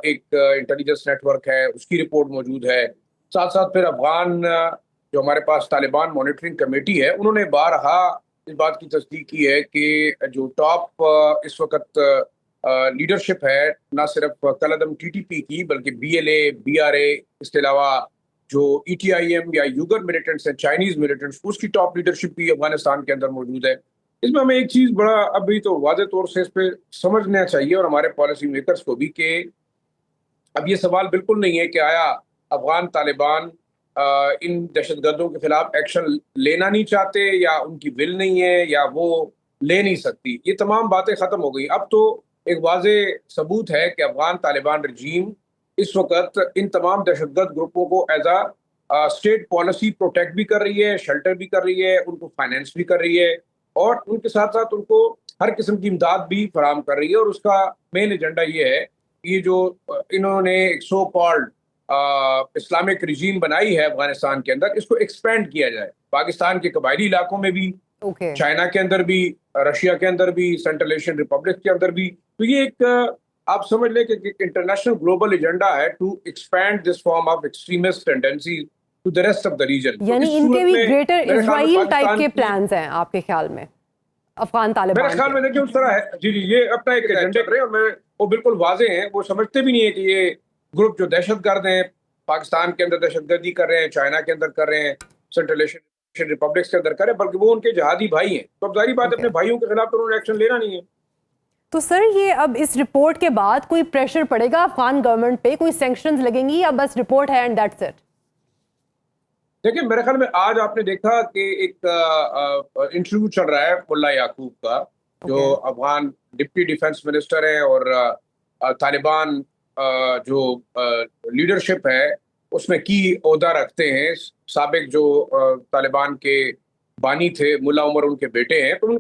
एक इंटेलिजेंस नेटवर्क है, उसकी रिपोर्ट मौजूद है। साथ साथ फिर अफगान जो हमारे पास तालिबान मॉनिटरिंग कमेटी है, उन्होंने बारहा इस बात की तस्दीक की है कि जो टॉप इस वक्त लीडरशिप है, ना सिर्फ कलअदम टीटीपी की, बल्कि बीएलए, बीआरए, इसके अलावा जो ईटीआईएम या यूगर मिलिटेंट्स हैं, चाइनीज मिलिटेंट्स, उसकी टॉप लीडरशिप भी अफगानिस्तान के अंदर मौजूद है। इसमें हमें एक चीज़ बड़ा अभी तो वाज़ेह तौर से इस पे समझना चाहिए, और हमारे पॉलिसी मेकर्स को भी, कि अब ये सवाल बिल्कुल नहीं है कि आया अफगान तालिबान इन दहशतगर्दों के खिलाफ एक्शन लेना नहीं चाहते, या उनकी विल नहीं है, या वो ले नहीं सकती। ये तमाम बातें ख़त्म हो गई। अब तो एक वाज़ेह सबूत है कि अफगान तालिबान रजीम इस वक्त इन तमाम दहशतगर्द ग्रुपों को एज आ स्टेट पॉलिसी प्रोटेक्ट भी कर रही है, शेल्टर भी कर रही है, उनको फाइनेंस भी कर रही है, और उनके साथ साथ उनको हर किस्म की इमदाद भी फराहम कर रही है। और उसका मेन एजेंडा ये है, ये जो इन्होंने एक सो कॉल्ड इस्लामिक रजीम बनाई है अफगानिस्तान के अंदर, इसको एक्सपेंड किया जाए पाकिस्तान के कबायली इलाकों में भी, चाइना के अंदर भी, रशिया के अंदर भी, सेंट्रल एशियन रिपब्लिक के अंदर भी। तो ये एक आप समझ लें कि इंटरनेशनल ग्लोबल एजेंडा है to expand this form of extremist tendencies to the rest of the region. यानी इनके भी ग्रेटर इजराइल टाइप के प्लान्स हैं आपके ख्याल में अफगान तालिबान? मेरे ख्याल में देखिए उस तरह है। जी जी, ये अपना एक एजेंडा करे, और मैं وہ بالکل واضح ہیں. وہ سمجھتے بھی نہیں ہے کہ یہ گروپ جو دہشت گرد ہیں, پاکستان کے اندر دہشت گردی کر رہے ہیں, چائنا کے اندر کر رہے ہیں, سینٹرل ایشین ریپبلکس کے اندر کر رہے ہیں, بلکہ وہ ان کے جہادی بھائی ہیں. تو اب ظاہری بات ہے اپنے بھائیوں کے خلاف تو انہوں نے ایکشن لینا نہیں ہے. تو سر یہ اب اس رپورٹ کے بعد کوئی پریشر پڑے گا افغان گورنمنٹ پہ, کوئی سینکشنز لگیں گی یا بس رپورٹ ہے اینڈ دیٹس اٹ؟ دیکھیں میرے خیال میں آج آپ نے دیکھا کہ ایک انٹرویو چل رہا ہے ملا یعقوب کا, جو افغان ڈپٹی ڈیفنس منسٹر ہیں اور طالبان جو لیڈرشپ ہے اس میں کی عہدہ رکھتے ہیں. سابق جو طالبان کے بانی تھے ملا عمر ان کے بیٹے ہیں. تو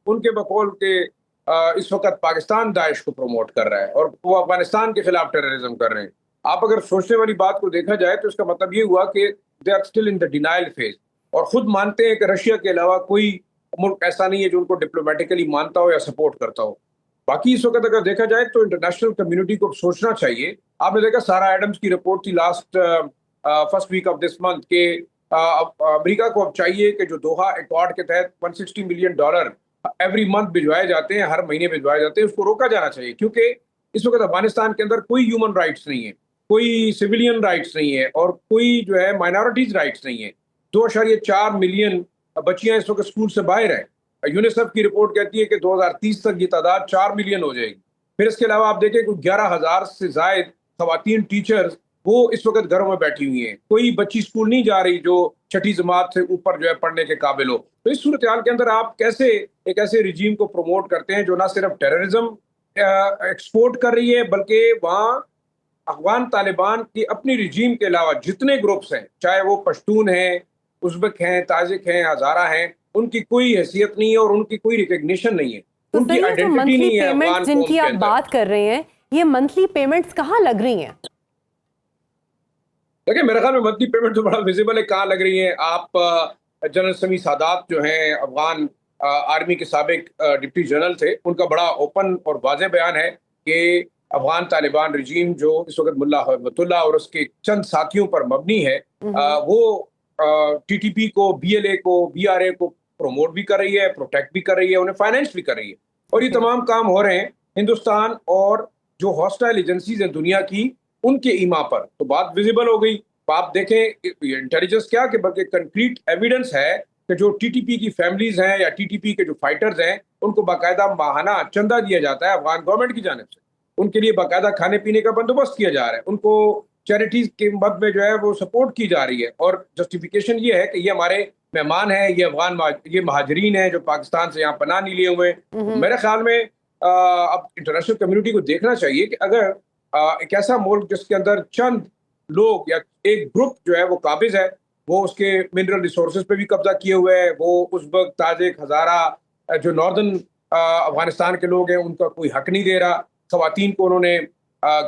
ان کے بقول کہ اس وقت پاکستان داعش کو پروموٹ کر رہا ہے اور وہ افغانستان کے خلاف ٹیررزم کر رہے ہیں. آپ اگر سوچنے والی بات کو دیکھا جائے تو اس کا مطلب یہ ہوا کہ they are still in the denial phase, اور خود مانتے ہیں کہ رشیا کے علاوہ کوئی ملک ایسا نہیں ہے جو ان کو ڈپلومیٹیکلی مانتا ہو یا سپورٹ کرتا ہو. باقی اس وقت اگر دیکھا جائے تو انٹرنیشنل کمیونٹی کو سوچنا چاہیے. آپ نے دیکھا سارا ایڈمز کی رپورٹ تھی last first week of this month کہ امریکہ کو اب چاہیے کہ جو دوحہ ایکارڈ کے تحت $160 ملین ایوری منتھ بھجوائے جاتے ہیں, ہر مہینے بھجوائے جاتے ہیں, اس کو روکا جانا چاہیے. کیونکہ اس وقت افغانستان کے اندر کوئی ہیومن رائٹس نہیں ہے, کوئی سویلین رائٹس نہیں ہے, اور کوئی جو ہے مائنورٹیز رائٹس نہیں ہے. 2.4 ملین بچیاں اس وقت اسکول سے باہر ہیں. یونیسیف کی رپورٹ کہتی ہے کہ 2030 تک یہ تعداد 4 ملین ہو جائے گی. پھر اس کے علاوہ آپ دیکھیں کوئی 11,000 سے زائد خواتین ٹیچرز وہ اس وقت گھروں میں بیٹھی ہوئی ہیں. کوئی بچی اسکول نہیں جا رہی جو چھٹی جماعت سے اوپر جو ہے پڑھنے کے قابل ہو. تو اس صورتحال کے اندر آپ کیسے ایک ایسے رجیم کو پروموٹ کرتے ہیں جو نہ صرف ٹیررزم ایکسپورٹ کر رہی ہے, بلکہ وہاں افغان طالبان کی اپنی رجیم کے علاوہ جتنے گروپس ہیں, چاہے وہ پشتون ہیں, ازبک ہیں, تاجک ہیں, ہزارہ ہیں, ان کی کوئی حیثیت نہیں ہے اور ان کی کوئی ریکگنیشن نہیں ہے, ان کی آئیڈینٹی نہیں ہے افغان جن قوم کی کے آپ اندر. بات کر رہے ہیں یہ منتھلی پیمنٹس کہاں لگ رہی ہیں؟ دیکھیں میرے خیال میں منتھلی پیمنٹ تو بڑا ویزیبل ہے کہاں لگ رہی ہیں. آپ جنرل سمیع سادات جو ہیں افغان آرمی کے سابق ڈپٹی جنرل تھے, ان کا بڑا اوپن اور واضح بیان ہے کہ افغان طالبان رجیم جو اس وقت ملا حکمت اللہ اور اس کے چند ساتھیوں پر مبنی ہے, وہ ٹی ٹی پی کو, بی ایل اے کو, بی آر اے کو پروموٹ بھی کر رہی ہے, پروٹیکٹ بھی کر رہی ہے, انہیں فائنینس بھی کر رہی ہے. اور یہ تمام کام ہو رہے ہیں ہندوستان اور جو ہاسٹائل ایجنسیز ہیں دنیا کی ان کے ایما پر. تو بات ویزیبل ہو گئی. آپ دیکھیں انٹیلیجنس کیا کہ بلکہ کنکریٹ ایویڈنس ہے کہ جو ٹی ٹی پی کی فیملیز ہیں یا ٹی ٹی پی کے جو فائٹرز ہیں ان کو باقاعدہ ماہانہ چندہ دیا جاتا ہے افغان گورنمنٹ کی جانب سے. ان کے لیے باقاعدہ کھانے پینے کا بندوبست کیا جا رہا ہے, ان کو چیریٹیز کے مد میں جو ہے وہ سپورٹ کی جا رہی ہے, اور جسٹیفیکیشن یہ ہے کہ یہ ہمارے مہمان ہیں, یہ افغان یہ مہاجرین ہیں جو پاکستان سے یہاں پناہ نہیں لیے ہوئے. میرے خیال میں اب انٹرنیشنل کمیونٹی کو دیکھنا چاہیے کہ اگر ایک ایسا ملک جس کے اندر چند لوگ یا ایک گروپ جو ہے وہ قابض ہے, وہ اس کے منرل ریسورسز پہ بھی قبضہ کیے ہوئے ہے, وہ ازبک, تاجک, ہزارہ جو ناردرن افغانستان کے لوگ ہیں ان کا کوئی حق نہیں دے رہا. خواتین کو انہوں نے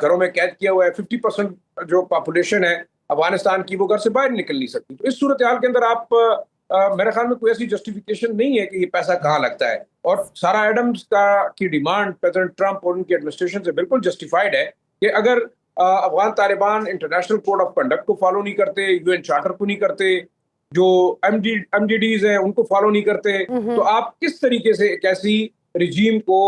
گھروں میں قید کیا ہوا ہے. 50% جو پاپولیشن ہے افغانستان کی وہ گھر سے باہر نکل نہیں سکتی. تو اس صورتحال کے اندر آپ میرے خیال میں کوئی ایسی جسٹیفیکیشن نہیں ہے کہ یہ پیسہ کہاں لگتا ہے. اور سارا ایڈمز کی ڈیمانڈ پریزیڈنٹ ٹرمپ اور ان کی ایڈمنسٹریشن سے بالکل جسٹیفائڈ ہے کہ اگر Afghan Taliban international code of conduct کو فالو نہیں کرتے, یو این چارٹر کو نہیں کرتے, جو ایم ڈی ڈیز ہیں ان کو فالو نہیں کرتے, تو آپ کس طریقے سے ایک ایسی رجیم کو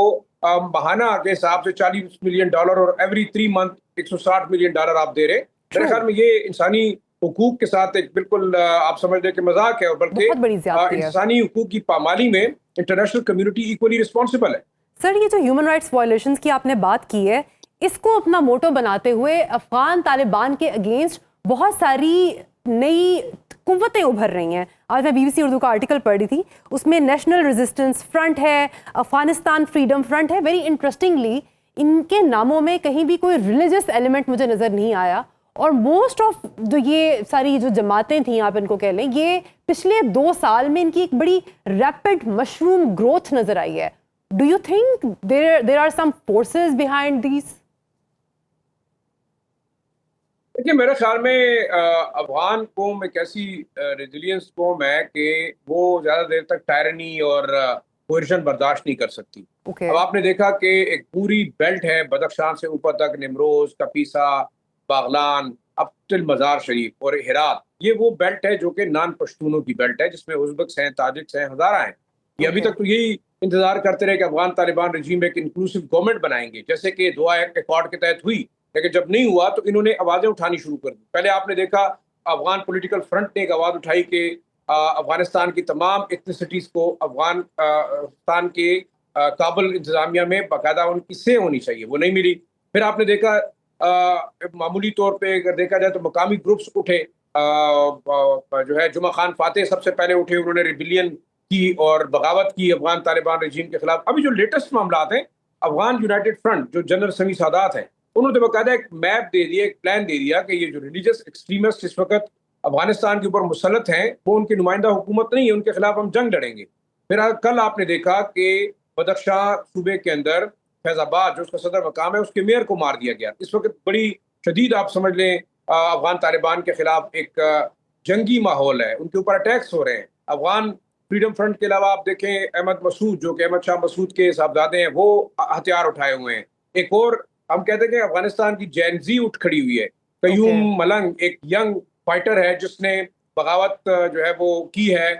ماہانہ کے حساب سے $40 ملین اور ایوری 3 منتھ $160 ملین آپ دے رہے. میرے خیال میں یہ انسانی حقوق کے ساتھ ایک بالکل آپ سمجھ لیں کہ مذاق ہے, اور بلکہ انسانی حقوق کی پامالی میں انٹرنیشنل کمیونٹی ایکولی رسپانسبل ہے. سر یہ جو ہیومن رائٹس وائلیشنز کی آپ نے بات کی ہے, اس کو اپنا موٹو بناتے ہوئے افغان طالبان کے اگینسٹ بہت ساری نئی قوتیں ابھر رہی ہیں. آج میں BBC اردو کا آرٹیکل پڑھ رہی تھی, اس میں نیشنل ریزسٹنس فرنٹ ہے, افغانستان فریڈم فرنٹ ہے. ویری انٹرسٹنگلی ان کے ناموں میں کہیں بھی کوئی ریلیجس ایلیمنٹ مجھے نظر نہیں آیا, اور موسٹ آف جو یہ ساری جو جماعتیں تھیں آپ ان کو کہہ لیں, یہ پچھلے 2 سال میں ان کی ایک بڑی ریپڈ مشروم گروتھ نظر آئی ہے. Do you think there are some forces behind these? دیکھیے میرے خیال میں افغان قوم ایک ایسی ریزیلینس قوم ہے کہ وہ زیادہ دیر تک ٹائرنی اور کوئرشن برداشت نہیں کر سکتی. اب آپ نے دیکھا کہ ایک پوری بیلٹ ہے بدخشان سے اوپر تک, نیمروز, کپیسا, باغلان, اب تل مزار شریف اور ہرات, یہ وہ بیلٹ ہے جو کہ نان پشتونوں کی بیلٹ ہے جس میں ازبکس ہیں, تاجکس ہیں, ہزارہ ہیں. یہ ابھی تک تو یہی इंतजार करते रहे कि अफगान तालिबान रजीम एक इंक्लूसिव गवर्नमेंट बनाएंगे, जैसे कि दुआ एकॉर्ड के तहत हुई, लेकिन जब नहीं हुआ तो इन्होंने आवाज़ें उठानी शुरू कर दी। पहले आपने देखा अफगान पॉलिटिकल फ्रंट ने एक आवाज़ उठाई कि अफगानिस्तान की तमाम एथनिसिटीज़ को अफगानिस्तान के काबुल इंतज़ामिया में बाकायदा उनकी से होनी चाहिए, वो नहीं मिली। फिर आपने देखा मामूली तौर पे अगर देखा जाए तो मकामी ग्रुप्स उठे, जो है जुमा खान फातेह सबसे पहले उठे, उन्होंने रिबिलियन की और बगावत की अफगान तालिबान रजीम के खिलाफ। अभी जो लेटेस्ट मामलात हैं, अफगान यूनाइटेड फ्रंट जो जनरल समी सादात हैं, उन्होंने बाकायदा एक मैप दे दिया, एक प्लान दे दिया कि ये जो रिलीजियस एक्सट्रीमिस्ट इस वक्त अफगानिस्तान के ऊपर मुसलत हैं, वो उनकी नुमाइंदा हुकूमत नहीं है, उनके खिलाफ हम जंग लड़ेंगे। फिर कल आपने देखा कि बदख्शां सूबे के अंदर फैजाबाद जो उसका सदर मकाम है, उसके मेयर को मार दिया गया। इस वक्त बड़ी शदीद आप समझ लें अफगान तालिबान के खिलाफ एक जंगी माहौल है, उनके ऊपर अटैक्स हो रहे हैं। अफगान फ्रीडम फ्रंट के अलावा आप देखें अहमद मसूद, जो कि अहमद शाह मसूद के साहबजादे हैं, वो हथियार उठाए हुए हैं। एक और हम कहते हैं कि अफगानिस्तान की जैनजी उठ खड़ी हुई है। कयूम मलंग एक यंग फाइटर है जिसने बगावत जो है वो की है,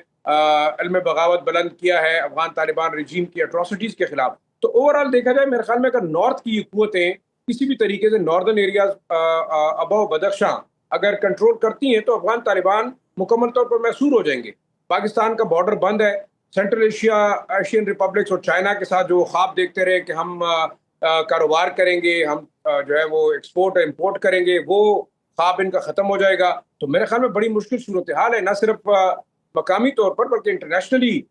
इल्म बगावत बुलंद किया है अफगान तालिबान रजीम की एट्रोसिटीज़ के खिलाफ। तो ओवरऑल देखा जाए मेरे ख्याल में अगर नॉर्थ की कुव्वतें किसी भी तरीके से नॉर्दर्न एरियाज अबव बदख्शां अगर कंट्रोल करती हैं तो अफगान तालिबान मुकम्मल तौर पर मैसूर हो जाएंगे। पाकिस्तान का बॉर्डर बंद है, सेंट्रल एशियन रिपब्लिक्स और चाइना के साथ जो ख्वाब देखते रहे कि हम कारोबार करेंगे, हम जो है वो एक्सपोर्ट और इम्पोर्ट करेंगे, वो ख्वाब इनका ख़त्म हो जाएगा। तो मेरे ख्याल में बड़ी मुश्किल सूरत हाल है, ना सिर्फ मकामी तौर पर बल्कि इंटरनेशनली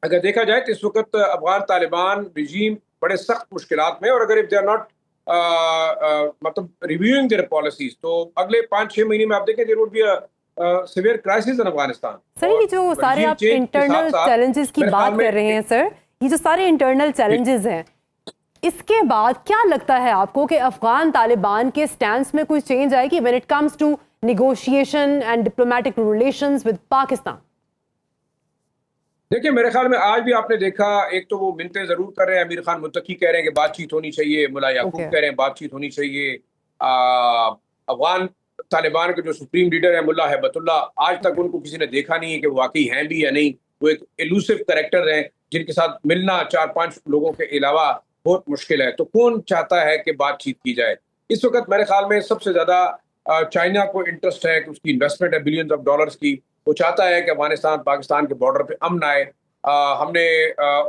अगर देखा जाए तो इस वक्त अफगान तालिबान रजीम बड़े सख्त मुश्किलात में, और अगर इफ दे आर नॉट मतलब रिव्यूइंग देयर पॉलिसीज तो अगले 5-6 महीने में आप देखें there would be a severe crisis in Afghanistan. Sir ये जो सारे आप इंटरनल चैलेंजेस की बात कर रहे हैं सर, ये जो सारे इंटरनल चैलेंजेस हैं, इसके बाद क्या लगता है आपको कि अफगान तालिबान के स्टैंस में कोई चेंज आएगी when it comes to negotiation and diplomatic relations with Pakistan? देखिए मेरे ख्याल में आज भी आपने देखा, एक तो वो मिन्नतें जरूर कर रहे हैं, अमीर खान मुत्तकी कह रहे हैं कि बातचीत होनी चाहिए, मुला याकूब कह रहे हैं बातचीत होनी चाहिए, अफगान तालिबान के जो सुप्रीम लीडर है मुल्ला हैबतुल्ला, आज तक उनको किसी ने देखा नहीं है कि वो वाकई हैं भी या नहीं। वो एक एलूसिव कैरेक्टर हैं जिनके साथ मिलना 4-5 लोगों के अलावा बहुत मुश्किल है। तो कौन चाहता है कि बातचीत की जाए? इस वक्त मेरे ख्याल में सबसे ज़्यादा चाइना को इंटरेस्ट है कि उसकी इन्वेस्टमेंट है बिलियंस ऑफ डॉलर्स की, वो चाहता है कि अफगानिस्तान पाकिस्तान के बॉर्डर पे अमन आए। हमने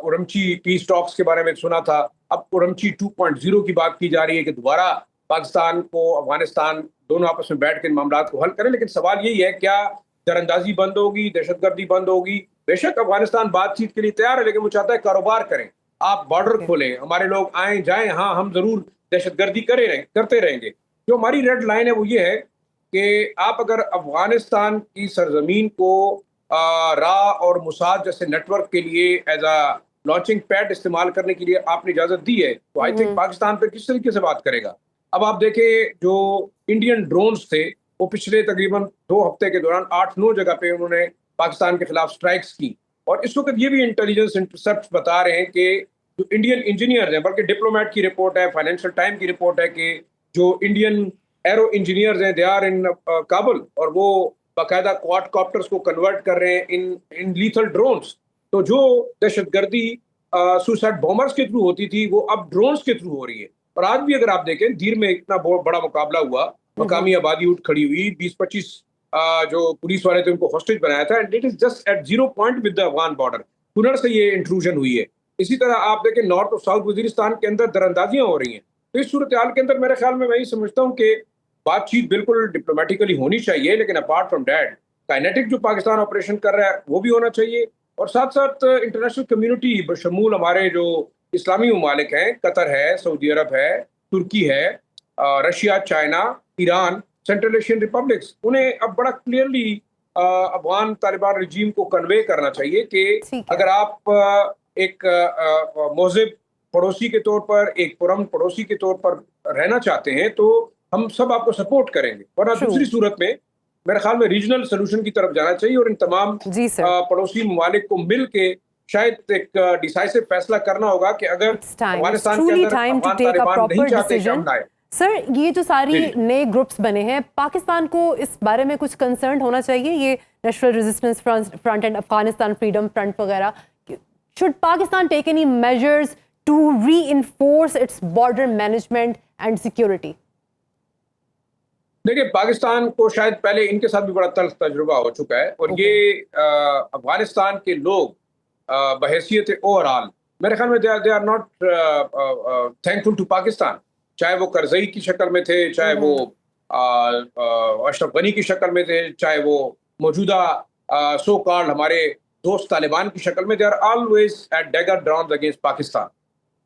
उरमची पीस टॉक्स के बारे में सुना था, अब उरमची 2.0 की बात की जा रही है कि दोबारा पाकिस्तान को अफगानिस्तान दोनों आपस में बैठ कर मामला को हल करें। लेकिन सवाल यही है क्या दरअंदाजी बंद होगी, दहशतगर्दी बंद होगी? बेशक अफगानिस्तान बातचीत के लिए तैयार है, लेकिन वो चाहता है कारोबार करें, आप बॉर्डर खोलें, हमारे लोग आए जाएं, हाँ हम जरूर दहशतगर्दी करते रहेंगे। जो हमारी रेड लाइन है वो ये है कि आप अगर अफगानिस्तान की सरजमीन को रा और मुसाद जैसे नेटवर्क के लिए एज अ लॉन्चिंग पैड इस्तेमाल करने के लिए आपने इजाजत दी है, तो आई थिंक पाकिस्तान पर किस तरीके से बात करेगा? अब आप देखें जो इंडियन ड्रोन्स थे वो पिछले तकरीबन 2 हफ्ते के दौरान 8-9 जगह पे उन्होंने पाकिस्तान के खिलाफ स्ट्राइक्स की, और इस वक्त ये भी इंटेलिजेंस इंटरसेप्ट बता रहे हैं कि जो इंडियन इंजीनियर्स हैं, बल्कि डिप्लोमेट की रिपोर्ट है, फाइनेंशियल टाइम की रिपोर्ट है कि जो इंडियन एरो इंजीनियर्स हैं दे आर इन काबुल, और वो बाकायदा क्वाडकॉप्टर्स को कन्वर्ट कर रहे हैं इन लीथल ड्रोन्स। तो जो दहशतगर्दी सुसाइड बॉम्बर्स के थ्रू होती थी वो अब ड्रोन्स के थ्रू हो रही है। और आज भी अगर आप देखें धीर में इतना बहुत बड़ा मुकाबला हुआ, मकामी आबादी उठ खड़ी हुई, 20-25 जो पुलिस वाले थे उनको हॉस्टेज बनाया था, and it is just at 0 point with the Afghan border. पुनर से ये इंट्रूजन हुई है। इसी तरह आप देखें नॉर्थ और साउथ वजीरिस्तान के अंदर दरअंदाजियां हो रही हैं। तो इस सूरत हाल के अंदर मेरे ख्याल में मैं ये समझता हूँ कि बातचीत बिल्कुल डिप्लोमेटिकली होनी चाहिए, लेकिन अपार्ट फ्रॉम दैट काइनेटिक जो पाकिस्तान ऑपरेशन कर रहा है वो भी होना चाहिए, और साथ साथ इंटरनेशनल कम्युनिटी बशमूल हमारे जो इस्लामी ममालिक हैं, कतर है, सऊदी अरब है, तुर्की है, Russia, China, Iran, central Asian republics, उन्हें अब बड़ा क्लियरली अफगान तालिबान रजीम को कन्वे करना चाहिए कि अगर आप एक मोहज़िब पड़ोसी के तौर पर, एक पुरअमन पड़ोसी के तौर पर रहना चाहते हैं तो हम सब आपको सपोर्ट करेंगे, वरना दूसरी सूरत में मेरे ख्याल में रीजनल सोल्यूशन की तरफ जाना चाहिए, और इन तमाम पड़ोसी ममालिक को मिल के शायद एक डिसाइसिव फैसला करना होगा कि अगर अफगानिस्तान के अंदर अफगान तालिबान नहीं चाहते कि हम आए। सर ये जो सारी नए ग्रुप्स बने हैं, पाकिस्तान को इस बारे में कुछ कंसर्न होना चाहिए? ये national resistance front end Afghanistan freedom front वगैरह, Should Pakistan take any measures to reinforce its border management and security? देखिए, पाकिस्तान को शायद पहले इनके साथ भी बड़ा तल्ख तजुर्बा हो चुका है, और ये अफगानिस्तान के लोग बहैसियत ओवरऑल मेरे ख्याल में they are not thankful to Pakistan, चाहे वो करजई की शक्ल में थे, चाहे वो अशरफ गनी की शक्ल में थे, चाहे वो मौजूदा सो कॉल्ड हमारे दोस्त तालिबान की शक्ल में, they are always at dagger drawns against Pakistan.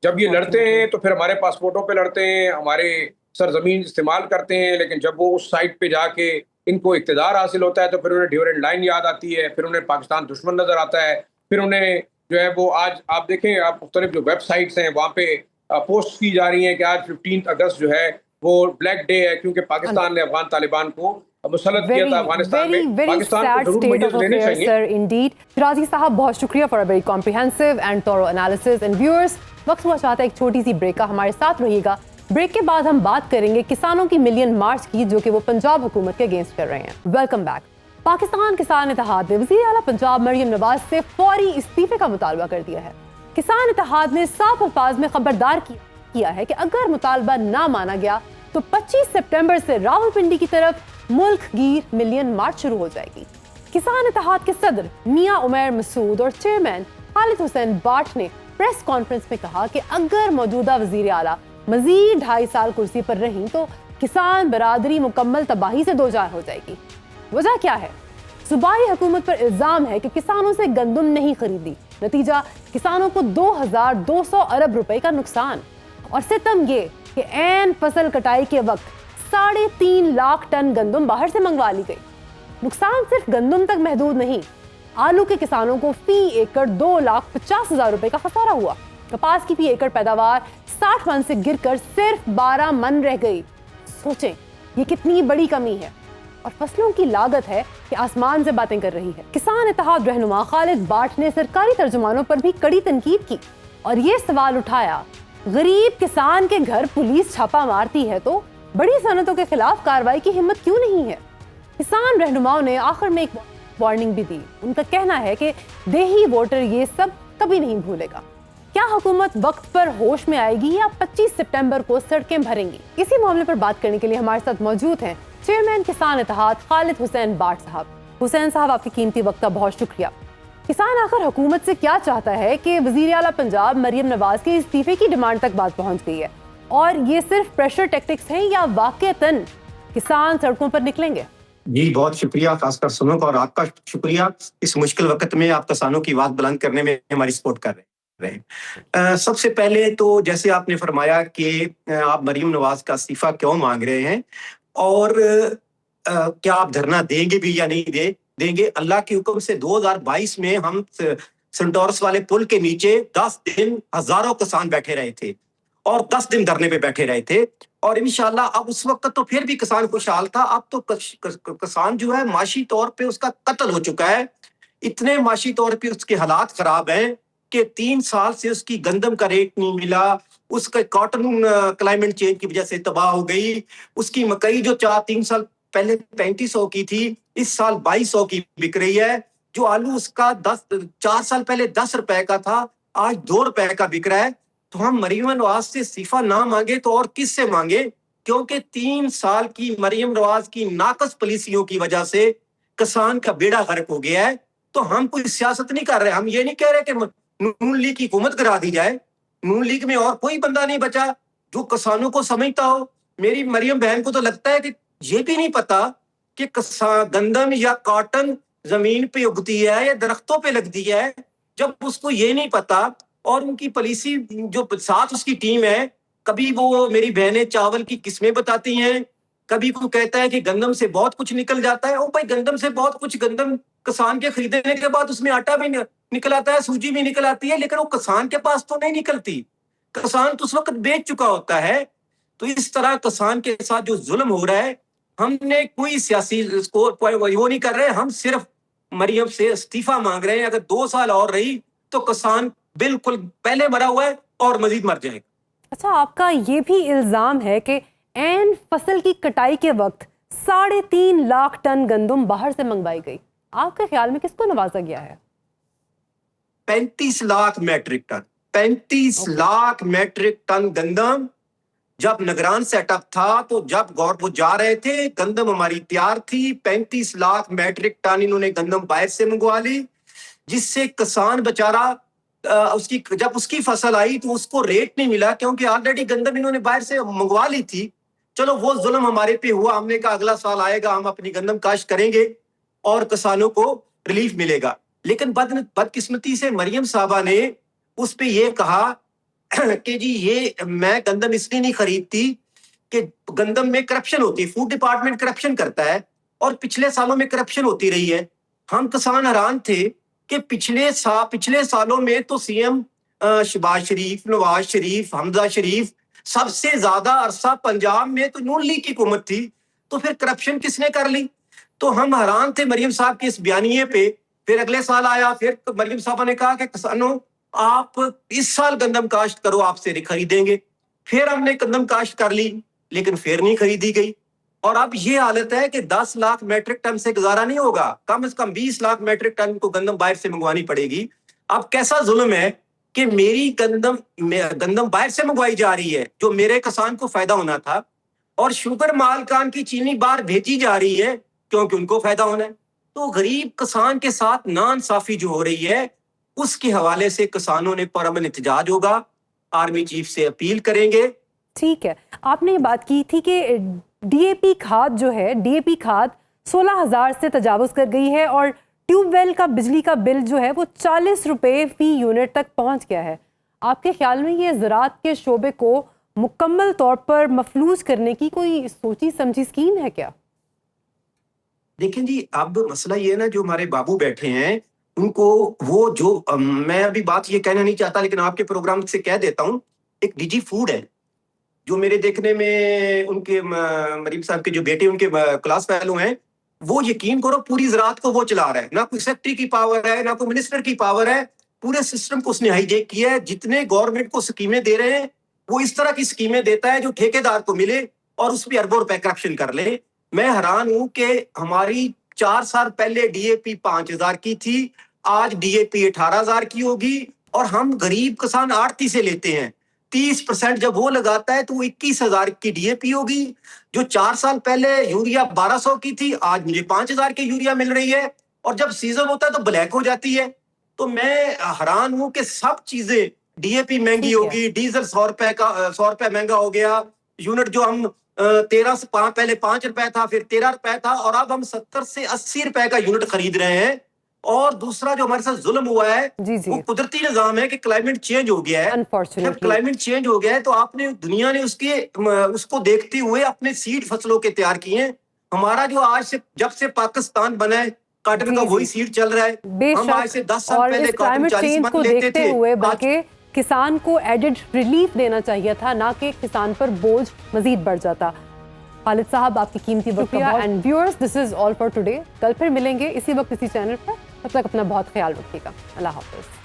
जब ये लड़ते हैं तो फिर हमारे पासपोर्टों पे लड़ते हैं, हमारे सरजमीन इस्तेमाल करते हैं, लेकिन जब वो उस साइट पे जाके इनको इक़्तिदार हासिल होता है तो फिर उन्हें ड्यूरेंट लाइन याद आती है, फिर उन्हें पाकिस्तान दुश्मन नज़र आता है, फिर उन्हें जो है वो आज आप देखें, आप मुख्तलिफ जो वेबसाइट्स हैं वहाँ पे पोस्ट की जा रही हैं कि आज 15 अगस्त जो है वो ब्लैक डे है, क्योंकि पाकिस्तान ने अफगान तालिबान को मुसल्लत किया था अफगानिस्तान में। पाकिस्तान को जरूर मदद लेनी चाहिए। Sir, indeed. शिराजी साहब, बहुत शुक्रिया for a very comprehensive and thorough analysis. And viewers, वक्त हुआ चाहता है एक छोटी सी ब्रेक का, हमारे साथ रहिएगा। ब्रेक के बाद हम बात करेंगे किसानों की मिलियन मार्च की, जो कि वो पंजाब हुकूमत के अगेंस्ट कर रहे हैं। Welcome back. पाकिस्तान किसान इत्तेहाद ने वज़ीर आला पंजाब मरियम नवाज से फौरी इस्तीफे का मुतालबा कर दिया है। किसान इत्तेहाद ने साफ अल्फाज में खबरदार किया है कि अगर मुतालबा ना माना गया तो 25 सितंबर से रावलपिंडी की तरफ मुल्क गीर मिलियन मार्च शुरू हो जाएगी। किसान इत्तेहाद के सदर मियां उमर मसूद और चेयरमैन खालिद हुसैन बाट ने प्रेस कॉन्फ्रेंस में कहा कि अगर मौजूदा वज़ीर आला मजीद 2.5 साल कुर्सी पर रहीं तो किसान बरादरी मुकम्मल तबाही से दो चार हो जाएगी। वजह क्या है? सूबाई हुकूमत पर इल्जाम है कि किसानों से गंदम नहीं खरीदी, नतीजा किसानों को 2200 अरब रुपए का नुकसान। और सितम ये कि ऐन फसल कटाई के वक्त 3.5 लाख टन गंदम बाहर से मंगवा ली गई। नुकसान सिर्फ गंदम तक महदूद नहीं, आलू के किसानों को फी एकड़ 2,50,000 रुपए का खसारा हुआ। कपास की फी एकड़ पैदावार 60 मन से गिरकर सिर्फ 12 मन रह गई। सोचें ये कितनी बड़ी कमी है। और फसलों की लागत है कि आसमान से बातें कर रही है। किसान इत्तेहाद रहनुमा खालिद बाट ने सरकारी तर्जुमानों पर भी कड़ी तनकीद की और ये सवाल उठाया, गरीब किसान के घर पुलिस छापा मारती है तो बड़ी सनतों के खिलाफ कार्रवाई की हिम्मत क्यों नहीं है? किसान रहनुमाओं ने आखिर में एक वार्निंग भी दी। उनका कहना है कि देही वोटर ये सब कभी नहीं भूलेगा। क्या हुकूमत वक्त पर होश में आएगी या 25 सितंबर को सड़कें भरेंगी? इसी मामले पर बात करने के लिए हमारे साथ मौजूद हैं चेयरमैन किसान इत्तेहाद खालिद हुसैन बाट साहब। हुसैन साहब, आपकी कीमती वक्त का बहुत शुक्रिया। किसान आखिर हुकूमत से क्या चाहता है कि वज़ीर आला पंजाब मरियम नवाज के इस्तीफे की डिमांड तक बात पहुंच गई है, और ये सिर्फ प्रेशर टैक्टिक्स हैं या वाकईतन किसान सड़कों पर निकलेंगे? जी, बहुत शुक्रिया, खासकर सुनो, और आपका शुक्रिया इस मुश्किल वक्त में आप किसानों की आवाज बुलंद करने में हमारी सपोर्ट कर रहे हैं। सबसे पहले तो जैसे आपने फरमाया कि आप मरियम नवाज का इस्तीफा क्यों मांग रहे हैं और क्या आप धरना देंगे भी या नहीं देंगे। अल्लाह के हुक्म से 2022 में हम सेंटोरस वाले पुल के नीचे 10 दिन हजारों किसान बैठे रहे थे और 10 दिन धरने पे बैठे रहे थे, और इंशाल्लाह अब उस वक्त तो फिर भी किसान खुशहाल था। अब तो किसान जो है माशी तौर पे उसका कत्ल हो चुका है। इतने माशी तौर पे उसके हालात खराब हैं कि 3 साल से उसकी गंदम का रेट नहीं मिला, उसका कॉटन क्लाइमेट चेंज की वजह से तबाह हो गई। उसकी मकई जो 3 साल पहले 3500 की थी, इस साल 2200 की बिक रही है। जो आलू उसका 4 साल पहले 10 रुपए का था, आज 2 रुपए का बिक रहा है। तो हम मरियम नवाज से इस्तीफा ना मांगे तो और किस से मांगे? क्योंकि 3 साल की मरियम नवाज की नाकस पॉलिसियों की वजह से किसान का बेड़ा गर्क हो गया है। तो हम कोई सियासत नहीं कर रहे, हम ये नहीं कह रहे कि नून लीग की हुकूमत गिरा दी जाए। नून लीग में और कोई बंदा नहीं बचा जो किसानों को समझता हो। मेरी मरियम बहन को तो लगता है कि ये भी नहीं पता कि गंदम या कॉटन जमीन पे उगती है या दरख्तों पे लगती है। जब उसको ये नहीं पता, और उनकी पॉलिसी जो साथ उसकी टीम है, कभी वो मेरी बहनें चावल की किस्में बताती हैं, कभी वो कहता है कि गंदम से बहुत कुछ निकल जाता है। ओ भाई, गंदम से बहुत कुछ, गंदम किसान के खरीदने के बाद उसमें आटा भी निकल आता है, सूजी भी निकल आती है, लेकिन वो किसान के पास तो नहीं निकलती। किसान तो उस वक्त बेच चुका होता है। तो इस तरह किसान के साथ जो जुल्म हो रहा है, हमने कोई सियासी इसको वो नहीं कर रहे। हम सिर्फ मरियम से इस्तीफा मांग रहे हैं। अगर 2 साल और रही तो किसान बिल्कुल पहले मरा हुआ है और मजीद मर जाएगा। अच्छा, आपका ये भी इल्जाम है कि ऐन फसल की कटाई के वक्त 3.5 लाख टन गंदम बाहर से मंगवाई गई। आपके ख्याल में किसको नवाजा गया है? 35 lakh metric ton, 35 lakh metric ton गंदम। जब निगरान सेटअप था तो जब गौरव जा रहे थे, गंदम हमारी तैयार थी, 35 लाख मैट्रिक टन इन्होंने गंदम बाहर से मंगवा ली, जिससे किसान बेचारा उसकी जब उसकी फसल आई तो उसको रेट नहीं मिला, क्योंकि ऑलरेडी गंदम इन्होंने बाहर से मंगवा ली थी। चलो वो जुल्म हमारे पे हुआ, हमने कहा अगला साल आएगा हम अपनी गंदम काश्त करेंगे और किसानों को रिलीफ मिलेगा। लेकिन बदकिस्मती से मरियम साहबा ने उस पे ये कहा कि जी ये मैं गंदम इसलिए नहीं खरीदती कि गंदम में करप्शन होती है, फूड डिपार्टमेंट करप्शन करता है और पिछले सालों में करप्शन होती रही है। हम किसान हैरान थे कि पिछले सालों में तो सीएम शहबाज शरीफ, नवाज शरीफ, हमजा शरीफ, सबसे ज्यादा अरसा पंजाब में तो नून लीग की हुकूमत थी, तो फिर करप्शन किसने कर ली? तो हम हैरान थे मरियम साहब के इस बयानिए पे। फिर अगले साल आया, फिर मरियम साहब ने कहा कि किसानों आप इस साल गंदम काश्त करो, आपसे खरीदेंगे। फिर हमने गंदम काश्त कर ली, लेकिन फिर नहीं खरीदी गई। और अब ये हालत है कि 10 लाख मैट्रिक टन से गुजारा नहीं होगा, कम से कम 20 लाख मैट्रिक टन को गंदम बाहर से मंगवानी पड़ेगी। अब कैसा जुल्म है कि मेरी गंदम बाहर से मंगवाई जा रही है जो मेरे किसान को फायदा होना था, और शुगर मालकान की चीनी बाहर भेजी जा रही है क्योंकि उनको फायदा होना है। तो गरीब किसान के साथ नाइंसाफी जो हो रही है, उसके हवाले से किसानों ने परअमन एहतजाज होगा, आर्मी चीफ से अपील करेंगे। ठीक है, आपने ये बात की थी कि डीएपी खाद जो है, डीएपी खाद 16,000 से तजावुज कर गई है और ट्यूबवेल का बिजली का बिल जो है वो 40 रुपए फी यूनिट तक पहुंच गया है। आपके ख्याल में ये ज़राअत के शोबे को मुकम्मल तौर पर मफलूज करने की कोई सोची समझी स्कीम है क्या? देखें जी, अब मसला ये है ना, जो हमारे बाबू बैठे हैं उनको वो जो मैं अभी बात ये कहना नहीं चाहता, लेकिन आपके प्रोग्राम से कह देता हूँ, एक डीजी फूड है जो मेरे देखने में उनके मरीम साहब के जो बेटे उनके क्लास फेलो हैं, वो यकीन करो पूरी ज़राअत को वो चला रहा है। ना कोई सेक्रेटरी की पावर है, ना कोई मिनिस्टर की पावर है, पूरे सिस्टम को उसने हाईजेक किया है। जितने गवर्नमेंट को स्कीमें दे रहे हैं वो इस तरह की स्कीमें देता है जो ठेकेदार को मिले और उस पर अरबों रुपए करप्शन कर ले। मैं हैरान हूं कि हमारी 4 साल पहले डीएपी 5,000 की थी, आज डीएपी 18,000 की होगी, और हम गरीब किसान आड़ती से लेते हैं। 30% जब वो लगाता है तो वो 21,000 की डीएपी होगी। जो 4 साल पहले यूरिया 1200 की थी, आज मुझे 5,000 की यूरिया मिल रही है, और जब सीजन होता है तो ब्लैक हो जाती है। तो मैं हैरान हूं कि सब चीजें, डीएपी महंगी होगी, डीजल 100 रुपए महंगा हो गया, यूनिट जो हम 13 से पहले 5 रुपए था, फिर 13 रुपए था, और अब हम 70 से 80 रुपए का यूनिट खरीद रहे हैं। और दूसरा जो हमारे साथ जुल्म हुआ है वो कुदरती निजाम है कि क्लाइमेट चेंज हो गया है। जब क्लाइमेट चेंज हो गया है तो आपने दुनिया ने उसको देखते हुए अपने सीड फसलों के तैयार किए हैं। हमारा जो आज से जब से पाकिस्तान बना है कॉटन का वही सीड चल रहा है। हम आज से 10 साल पहले कॉटन 40 मन लेते थे, बल्कि किसान को एडेड रिलीफ देना चाहिए था, ना कि किसान पर बोझ मजीद बढ़ जाता। खालिद साहब, आपकी कीमती वक्त का बहुत। And viewers, this is all for today. कल फिर मिलेंगे इसी वक्त इसी चैनल पर। तब तक अपना बहुत ख्याल रखिएगा। अल्लाह हाफिज।